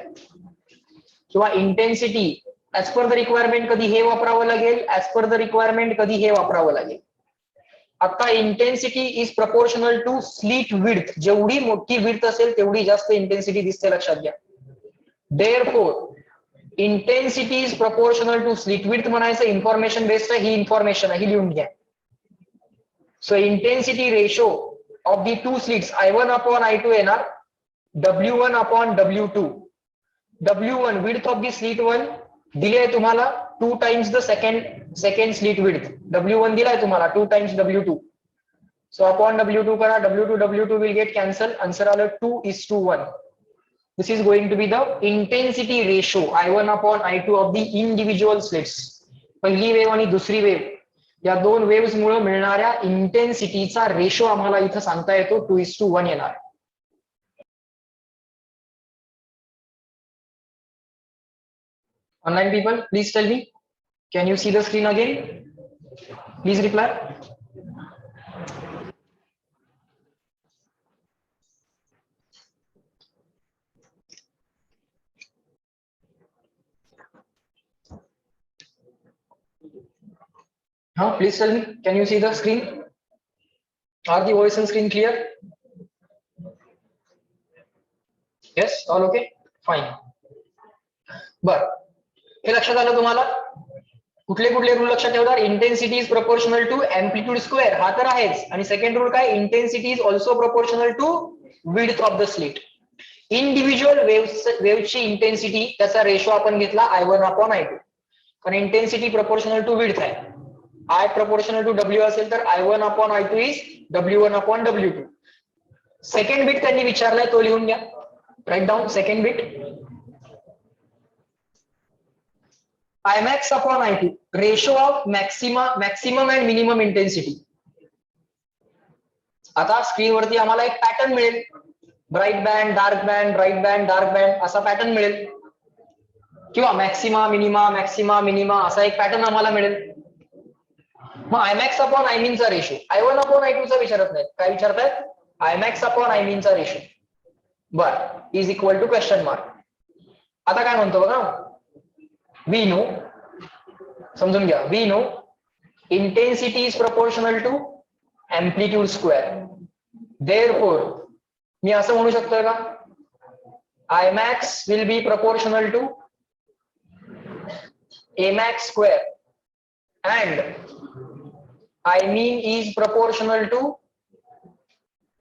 किंवा intensity as per the requirement कधी हे वापरावं लागेल, ऍज पर द रिक्वायरमेंट कधी हे वापरावं लागेल. आता intensity is proportional to slit width. जेवढी मोठी विड्थ असेल तेवढी जास्त इंटेन्सिटी दिसते, लक्षात घ्या. Therefore intensity is proportional to slit width म्हणायचं इन्फॉर्मेशन बेस्ड आहे. ही इन्फॉर्मेशन आहे, ही लिहून घ्या. So intensity ratio of the two slits I1 upon I2 येणार W1 upon W2. W1 width of the slit 1 दिली आहे तुम्हाला 2 times the second slit width. W1 दिलाय तुम्हाला 2 times W2. So upon W2 करा. W2 will get cancel. Answer आलं 2:1. This is going to be the intensity ratio I1 upon I2 of the individual slits. पहिली वेव्ह आणि दुसरी वेव्ह या दोन वेव्स मुळे मिळणाऱ्या इंटेन्सिटीचा रेशो आम्हाला इथं सांगता येतो 2:1 येणार. Online people, please tell me, can you see the screen again? Please reply. Please tell me, can you see the screen? Are the voice and screen clear? Yes, all okay? Fine. बर, हे लक्षात आलं तुम्हाला? कुठले कुठले रूल लक्षात ठेवणार? Intensity is proportional to amplitude square, हा तर आहेच. आणि सेकंड रूल काय? Intensity is also proportional to width of the slit. Individual वेव्हची इंटेन्सिटी त्याचा रेशो आपण घेतला I1 अपॉन I2. कारण इंटेन्सिटी प्रपोर्शनल टू विड्थ आहे. I प्रपोर्शनल टू W असेल तर I1 upon I2 is W1 upon W2. Second bit त्यांनी विचारलाय तो लिहून घ्या. Write down second bit. Imax upon I2, ratio of maximum and minimum intensity. आता स्क्रीनवरती आम्हाला एक पॅटर्न मिळेल. Bright band, dark band, bright band, dark band असा पॅटर्न मिळेल. किंवा मॅक्सिमा मिनिमा असा एक पॅटर्न आम्हाला मिळेल. मग Imax अपॉन I min चा रेशो I1 अपॉन I2 चा विचारत नाहीत. काय विचारतायत? Imax अपॉन I min चा रेशो. बर, is equal to question mark. आता काय म्हणतो बघा, we know, समजून घ्या, we know intensity is proportional to amplitude square. Therefore मी असं म्हणू शकतो का, Imax will be proportional to Amax square and I mean is proportional to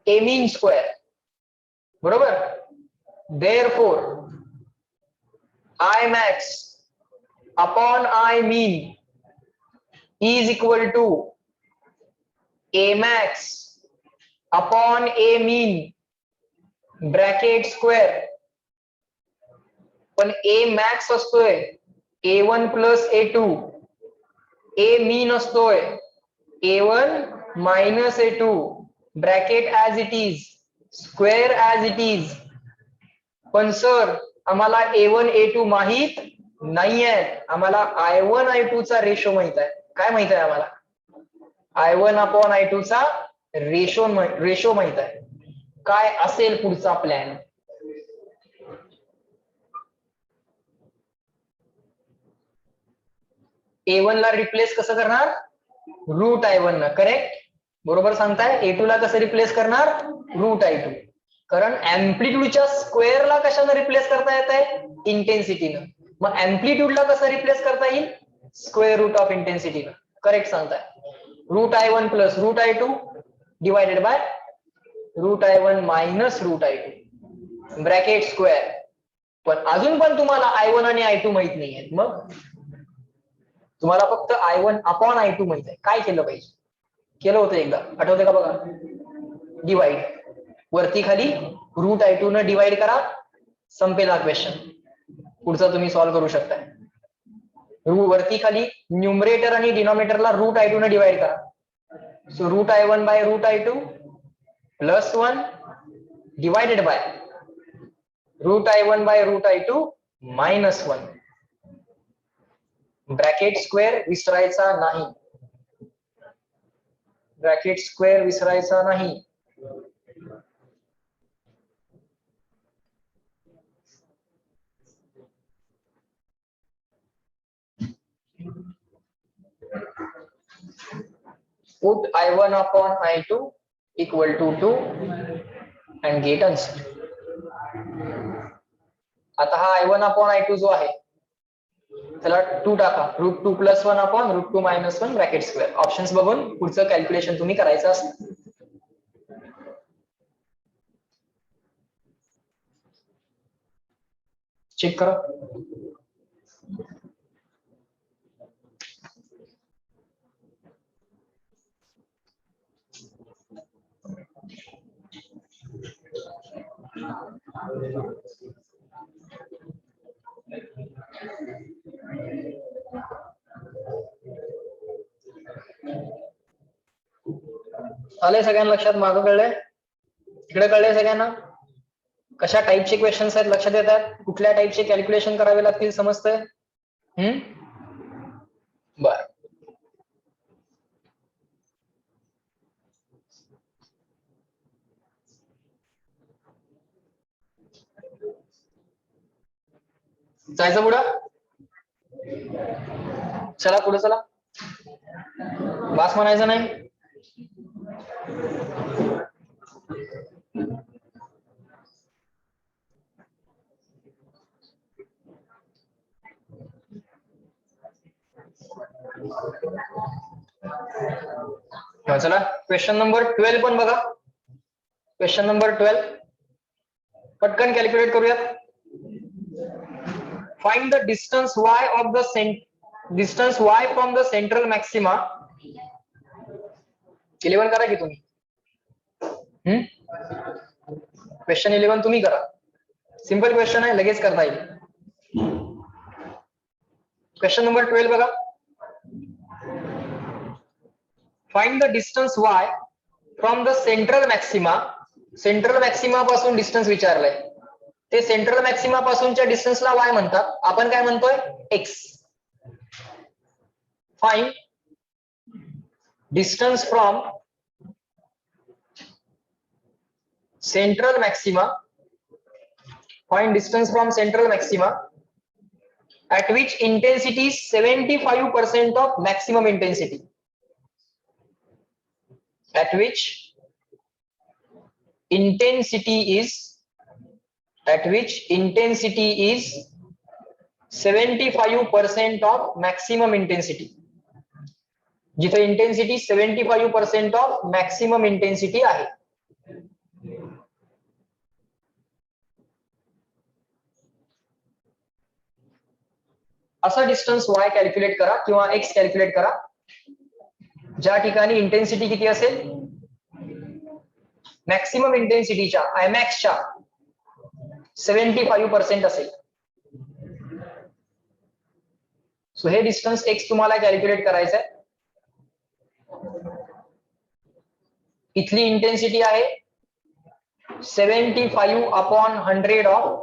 A mean square. बरोबर? Therefore Imax upon I mean is equal to Amax upon A mean bracket square, पण ए मॅक्स असतोय A1 प्लस A2, ए मीन असतोय A1 minus A2, bracket as it is, square as it is. पण सर आम्हाला A1 A2 माहित नाहीये, आम्हाला I1 I2 चा रेशो माहित आहे. काय माहित आहे आम्हाला? I1 अपॉन I2 चा रेशो माहित आहे. काय असेल पुढचा प्लॅन? A1 ला रिप्लेस कसं करणार? रूट I1 ना. करेक्ट, बरोबर सांगताय. A2 ला कसं रिप्लेस करणार? Route I2. कारण अँप्लिट्यूडच्या स्क्वेअरला कशानं रिप्लेस करता येत आहे? इंटेन्सिटीनं. मग अँप्लिट्यूडला कसं रिप्लेस करता येईल? स्क्वेअर रूट ऑफ इंटेन्सिटीनं. करेक्ट सांगताय. Root I1 plus root I2 divided by root I1 minus root I2 bracket square. पण अजून पण तुम्हाला I1 आणि I2 माहित नाहीये. मग तुम्हाला फक्त I1 अपॉन I2 माहित आहे. काय केलं पाहिजे? केलं होतं एकदा, आठवते का बघा? डिवाइड, वरती खाली रूट I2 न डिवाइड करा, संपेला क्वेश्चन. पुढचा तुम्ही सॉल्व्ह करू शकता. वरती खाली न्यूमरेटर आणि डिनॉमिनेटरला रूट I2 न डिवाइड करा. So root I1 by root I2 plus 1 divided by root I1 by root I2 minus 1. Bracket square विसरायचा नाही. ब्रॅकेट स्क्वेअर विसरायचा नाही. Put I1 upon I2 equal to 2 and get answer. आता हा I1 upon I2 जो आहे त्याला 2 टाका. Root 2 plus 1 upon root 2 minus 1 bracket square. Options बघून पुढचं कॅल्क्युलेशन तुम्ही करायचं असतं. चेक करा. आले सगळ्यांना लक्षात? मागं कळलंय? इकडे कळलंय सगळ्यांना? कशा टाईपचे क्वेश्चन्स आहेत लक्षात येतात? कुठल्या टाईपचे कॅल्क्युलेशन करावे लागतील समजतंय? बर, जायचं पुढं? चला पुढे चला. बास म्हणायचं नाही. चला क्वेश्चन नंबर 12 पण बघा. क्वेश्चन नंबर 12 पटकन कॅल्क्युलेट करूयात. Find the distance y of the distance y from the central maxima. 11 करा की तुम्ही. क्वेश्चन 11 तुम्ही करा. सिंपल क्वेश्चन आहे, लगेच करता येईल. क्वेश्चन नंबर 12 बघा. Find the distance y from the central maxima. Central maxima पासून डिस्टन्स विचारलंय. ते सेंट्रल मॅक्सिमा पासूनच्या डिस्टन्सला y म्हणतात. आपण काय म्हणतोय? x. Find distance from central maxima. Find distance from central maxima at which intensity is 75% of maximum intensity. At which intensity is 75% of maximum intensity. जिथे इंटेन्सिटी 75% ऑफ मॅक्सिमम इंटेन्सिटी आहे. असं डिस्टन्स y कॅल्क्युलेट करा किंवा x कॅल्क्युलेट करा ज्या ठिकाणी इंटेन्सिटी किती असेल? मॅक्सिमम इंटेन्सिटीच्या आयमॅक्सच्या 75% असेल. सो हे डिस्टन्स एक्स तुम्हाला कॅल्क्युलेट करायचं आहे. इथली इंटेन्सिटी आहे 75/100 ऑफ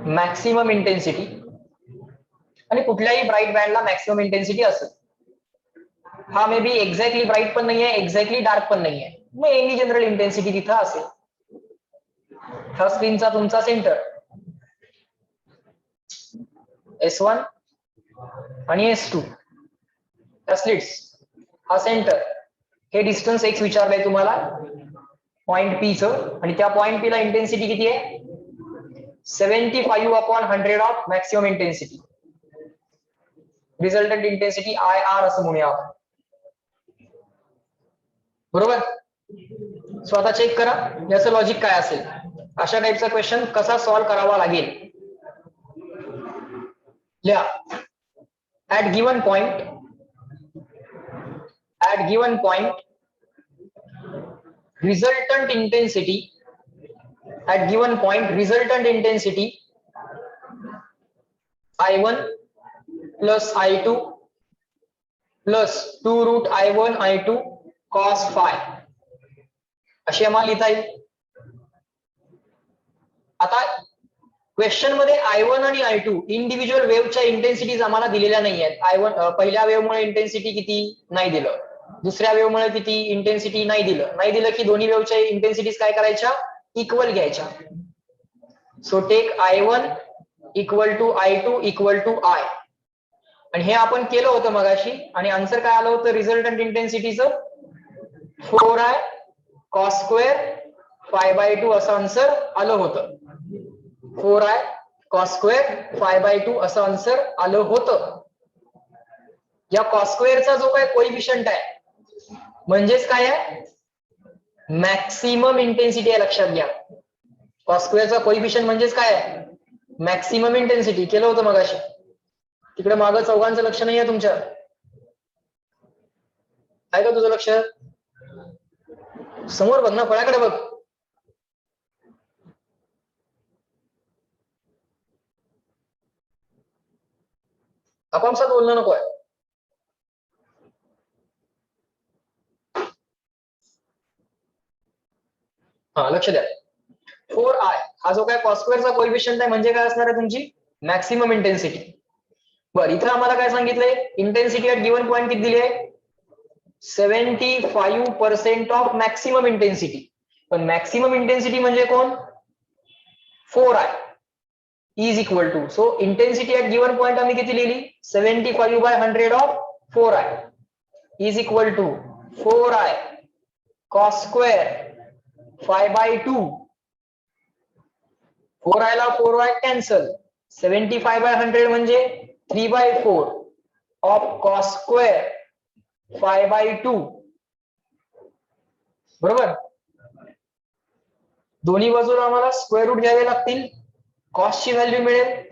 मॅक्सिमम इंटेन्सिटी, आणि कुठल्याही ब्राईट बँडला मॅक्सिमम इंटेन्सिटी असेल. हा मे बी एक्झॅक्टली ब्राईट पण नाहीये, एक्झॅक्टली डार्क पण नाहीये, मग एनी जनरल इंटेन्सिटी तिथं असेल. हा स्क्रीनचा तुमचा सेंटर S1 आणि S2 स्लिट्स, हा सेंटर. हे डिस्टन्स एक्स विचारलंय तुम्हाला पॉइंट पी चं, आणि त्या पॉइंट पी ला इंटेन्सिटी किती आहे 75/100 of maximum intensity. Resultant intensity IR असं म्हणूया आपण. बरोबर. सो आता चेक करा याचं लॉजिक काय असेल. अशा टाईपचा क्वेश्चन कसा सॉल्व्ह करावा लागेल. लिहा. at given point resultant intensity I1 plus I2 plus 2 root I1 I2 cos phi अशी आम्हाला लिहिता येईल. आता क्वेश्चन मध्ये I1 आणि I2 इंडिव्हिज्युअल वेव्हच्या इंटेन्सिटीज आम्हाला दिलेल्या नाही आहेत. I1 पहिल्या वेव्हमुळे इंटेन्सिटी किती नाही दिलं, दुसऱ्या वेव्हमुळे किती इंटेन्सिटी नाही दिलं की दोन्ही वेव्हच्या इंटेन्सिटीज काय करायच्या इक्वल घ्यायच्या. So take I1 equal to I2 equal to I, आणि हे आपण केलं होतं मगाशी, आणि आन्सर काय आलं होतं resultant इंटेन्सिटीचं 4I cos square phi/2 असं आन्सर आलं होतं. 4I cos स्क्वेअर phi/2 असं आन्सर आलं होतं. या cos स्क्वेअरचा जो काय कोइफिशियंट आहे म्हणजेच काय आहे मॅक्सिमम इंटेन्सिटी आहे, लक्षात घ्या. cos स्क्वेअरचा कोइफिशियंट म्हणजेच काय आहे मॅक्सिमम इंटेन्सिटी. केलं होतं मगाशी. तिकडे मागं चौघांचं लक्ष नाही आहे तुमच्या, आहे का तुझं लक्ष? समोर बघ ना, फळ्याकडे बघ. आपापसात बोलणं नको आहे. हा लक्ष द्या. 4I हा जो काय cos स्क्वेअरचा कोइफिशियंट आहे म्हणजे काय असणार आहे तुमची मॅक्सिमम इंटेन्सिटी. बरं, इथं आम्हाला काय सांगितलंय इंटेन्सिटी ऍट गिवन पॉइंट किती दिली आहे 75% ऑफ मॅक्सिमम इंटेन्सिटी. पण मॅक्सिमम इंटेन्सिटी म्हणजे कोण 4I is equal to, so intensity at given point आम्ही किती लिहिली 75/100 of 4I is equal to 4I cos square phi/2. 4I ला 4I कॅन्सल, 75/100 म्हणजे 3/4 ऑफ cos स्क्वेअर phi/2. बरोबर. दोन्ही बाजूला आम्हाला स्क्वेअर रूट घ्यावे लागतील. cos ची व्हॅल्यू मिळेल,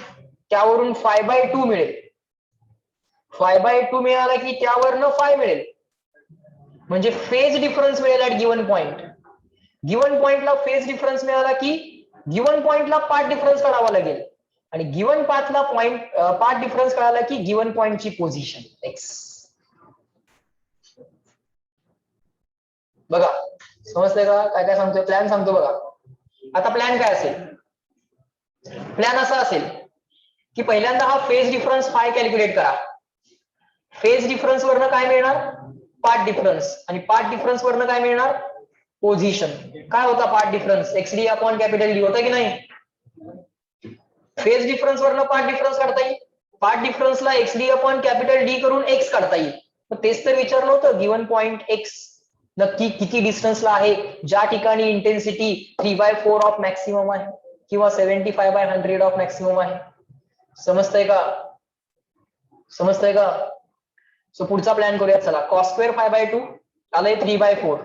त्यावरून phi/2 मिळेल. phi/2 मिळाला की त्यावरनं phi मिळेल, म्हणजे फेज डिफरन्स मिळेल ऍट गिवन पॉइंट. गिवन पॉइंटला फेज डिफरन्स मिळाला की गिवन पॉइंटला पाथ डिफरन्स काढावा लागेल, आणि गिवन पाथला पाथ डिफरन्स कळाला की गिवन पॉइंटची पोझिशन एक्स. बघा समजतंय का काय काय सांगतोय. प्लॅन सांगतो बघा. आता प्लॅन काय असेल, प्लॅन असा असेल की पहिल्यांदा हा फेज डिफरन्स फाय कॅल्क्युलेट करा. फेज डिफरन्स वरनं काय मिळणार पाथ डिफरन्स, आणि पाथ डिफरन्स वरनं काय मिळणार पोझिशन. काय होता path difference XD upon capital D होता की नाही. फेज डिफरन्स वरनं पाथ डिफरन्स काढता येईल. पाथ डिफरन्सला XD अपॉन कॅपिटल डी करून एक्स काढता येईल. तेच तर विचारलं होतं गिवन पॉइंट एक्स नक्की किती डिस्टन्सला आहे, ज्या ठिकाणी इंटेन्सिटी 3/4 ऑफ मॅक्सिमम आहे किंवा 75/100 ऑफ मॅक्सिमम आहे. समजतंय का, समजतंय का. सो पुढचा प्लॅन करूया. चला cos स्क्वेअर phi/2 आलंय 3/4,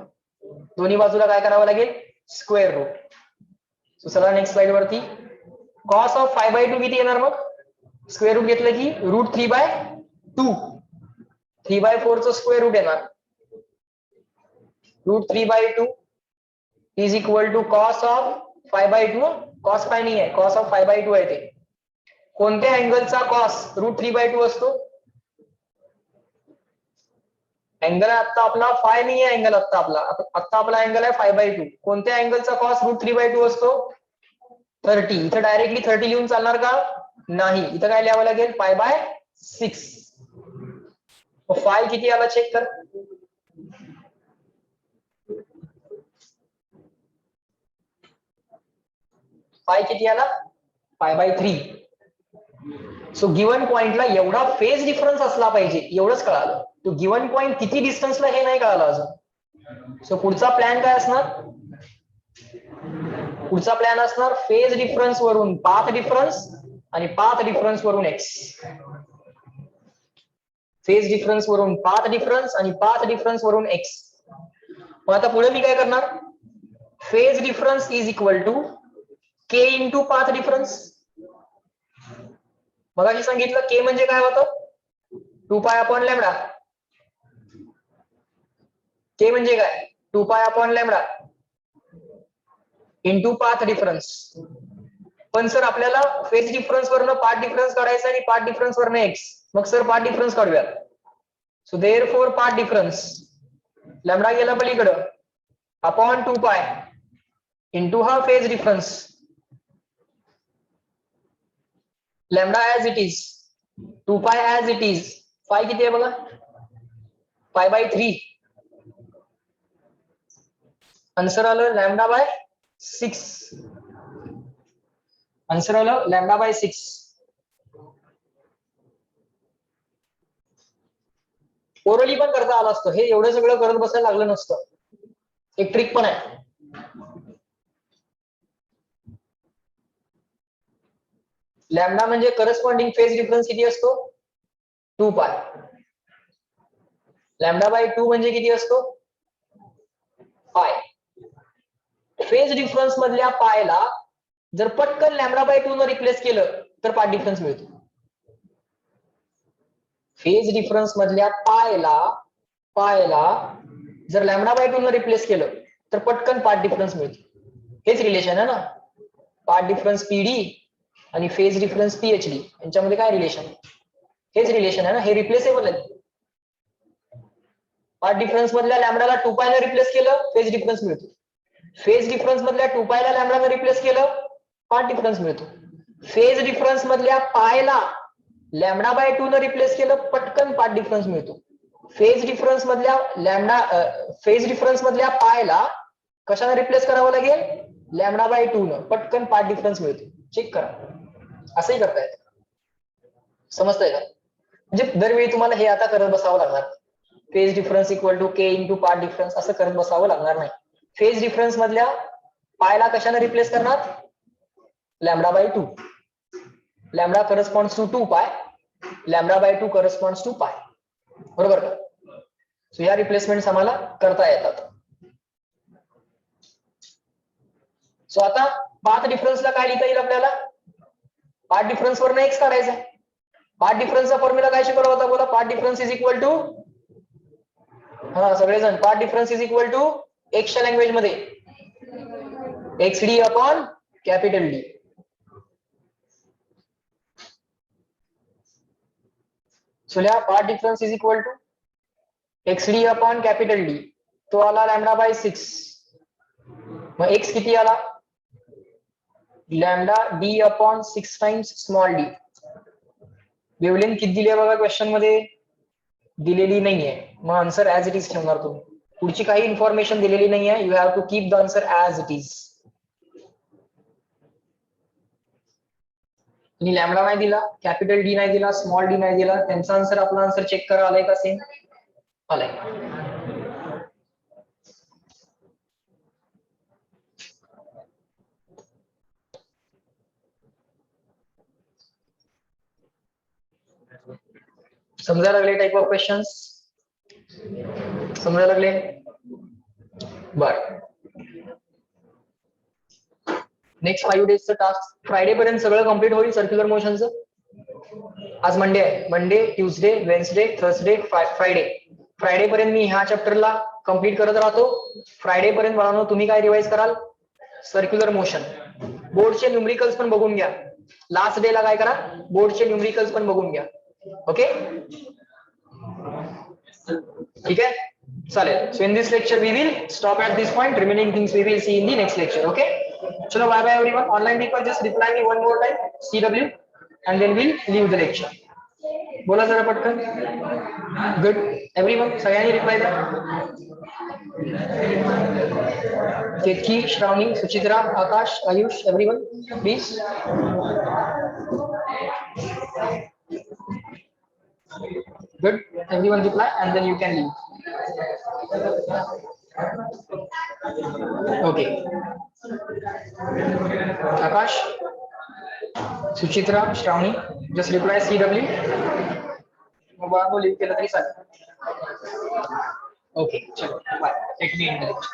दोन्ही बाजूला काय करावं लागेल स्क्वेअर रूट. सो चला नेक्स्ट स्लाइड वरती. cos ऑफ phi/2 किती येणार मग स्क्वेअर रूट घेतलं की रूट 3/2, 3/4 चं स्क्वेअर रूट येणार root 3/2 is equal to cos of 5/2. Cos 5 नाही आहे, कॉस ऑफ 5/2 आहे ते. कोणत्या अँगलचा कॉस √3/2 असतो? अँगल आता आपला फाय नाही आहे, अँगल आता आपला अँगल आहे 5/2. कोणत्या अँगलचा कॉस √3/2 असतो? 30. इथं डायरेक्टली 30 लिहून चालणार का? नाही, इथं काय लिहावं लागेल? π/6. फाय किती आला चेक कर. फाय किती आला? π/3. सो गिवन पॉइंटला एवढा फेज डिफरन्स असला पाहिजे, एवढंच कळालं. तो गिवन पॉइंट किती डिस्टन्सला हे नाही कळालं अजून. सो पुढचा प्लॅन काय असणार? पुढचा प्लॅन असणार फेज डिफरन्स वरून पाथ डिफरन्स आणि पाथ डिफरन्स वरून एक्स. फेज डिफरन्स वरून पाथ डिफरन्स आणि पाथ डिफरन्स वरून एक्स. मग आता पुढे मी काय करणार? Phase difference is equal to k into path difference. मगाशी सांगितलं के म्हणजे काय होतं? 2π/λ. के म्हणजे काय? 2π/λ इंटू पाथ डिफरन्स. पण सर आपल्याला फेज डिफरन्स वरनं पाथ डिफरन्स काढायचा आणि पाथ डिफरन्स वरनं एक्स. मग सर पाथ डिफरन्स काढूयात. So therefore path difference lambda गेला पलीकडं अपॉन 2π इंटू हा phase difference lambda as it is, 2π as it is. Phi किती आहे बघा? π/3. आन्सर आलं λ/6. आन्सर आलं λ/6. ओरली पण करता आलं असतं. हे एवढं सगळं करत बसायला लागलं नसतं. एक ट्रिक पण आहे. लॅम्बडा म्हणजे करस्पॉन्डिंग फेज डिफरन्स किती असतो? 2π. λ/2 म्हणजे किती असतो? पाय. फेज डिफरन्स मधल्या पायला जर पटकन λ/2 न रिप्लेस केलं तर पाथ डिफरन्स मिळतो. फेज डिफरन्स मधल्या पायला जर λ/2 न रिप्लेस केलं तर पटकन पाथ डिफरन्स मिळतो. हेच रिलेशन आहे ना, पाथ डिफरन्स PD आणि फेज डिफरन्स PhD यांच्यामध्ये काय रिलेशन? हेच रिलेशन आहे ना, हे रिप्लेसेबल आहे. पाथ डिफरन्स मधल्या लॅम्बडाला 2π ने रिप्लेस केलं, फेज डिफरन्स मिळतो. फेज डिफरन्स मधल्या 2π ला लॅम्बडा ने रिप्लेस केलं, पाथ डिफरन्स मिळतो. फेज डिफरन्स मधल्या पायला λ/2 न रिप्लेस केलं, पटकन पाथ डिफरन्स मिळतो. फेज डिफरन्स मधल्या पायला कशाने रिप्लेस करावं लागेल? λ/2 न, पटकन पाथ डिफरन्स मिळतो. चेक करा, असंही करता येतं. समजतंय का? म्हणजे दरवेळी तुम्हाला हे आता करत बसावं लागणार. Phase difference equal to k into path difference असं करत बसावं लागणार नाही. फेज डिफरन्स मधल्या पायला कशाने रिप्लेस करणार? λ/2. Lambda corresponds to 2π, λ/2 corresponds to pi. बरोबर का? सो या रिप्लेसमेंट आम्हाला करता येतात. सो आता पाथ डिफरन्सला काय लिहिता येईल आपल्याला? पाथ डिफरन्स वरनं एक्स काढायचा. पाथ डिफरन्सचा फॉर्म्युला काय शिकवला होता? बोला. Path difference is equal to, हा सगळेजण, path difference is equal to एक्सच्या लँग्वेज मध्ये XD upon capital D. So लिहा path difference is equal to XD upon capital D. तो आला λ/6. मग एक्स किती आला? λD upon 6 times small d. Wavelength किती दिली आहे बघा क्वेश्चन मध्ये? दिलेली नाहीये. मग आन्सर ऍज इट इज ठेवणार तुम्ही. पुढची काही इन्फॉर्मेशन दिलेली नाहीये. You have to keep the answer as it is. आणि लॅम्बडा नाही दिला, कॅपिटल D नाही दिला, स्मॉल d नाही दिला, त्यांचा आन्सर आपला आन्सर चेक करा, आलाय का सेम? आलाय. समजायला लागले टाइप ऑफ क्वेश्चन्स? समजायला लागले? बर. नेक्स्ट 5 डेजचं टास्क फ्रायडे पर्यंत सगळं कम्प्लीट होईल सर्क्युलर मोशनचं. आज मंडे आहे. Monday, Tuesday, Wednesday, Thursday, Friday. Friday पर्यंत मी ह्या चॅप्टरला कंप्लीट करत राहतो. फ्रायडे पर्यंत बाळांनो तुम्ही काय रिवाइज कराल? Circular motion. बोर्डचे न्यूमरिकल्स पण बघून घ्या. लास्ट डे ला काय करा? बोर्डचे न्यूमरिकल्स पण बघून घ्या. ओके, ठीक आहे, चालेल. So in this lecture we will stop at this point. Remaining things we will see in the next lecture. Okay, चलो bye bye everyone. Online people just reply me one more time CW and then we'll leave the lecture. बोला जरा पटकन. गुड एव्हरीवन, सगळ्यांनी रिप्लाय द्या. Ketaki, Shravani, Suchitra, Akash, Ayush, everyone please. Good, everyone reply and then you can leave. Okay, Akash, Suchitra, Shravani, just reply CW. Mobile को लीव केलं तरी चालेल. ओके, चलो bye. Let me in the lecture.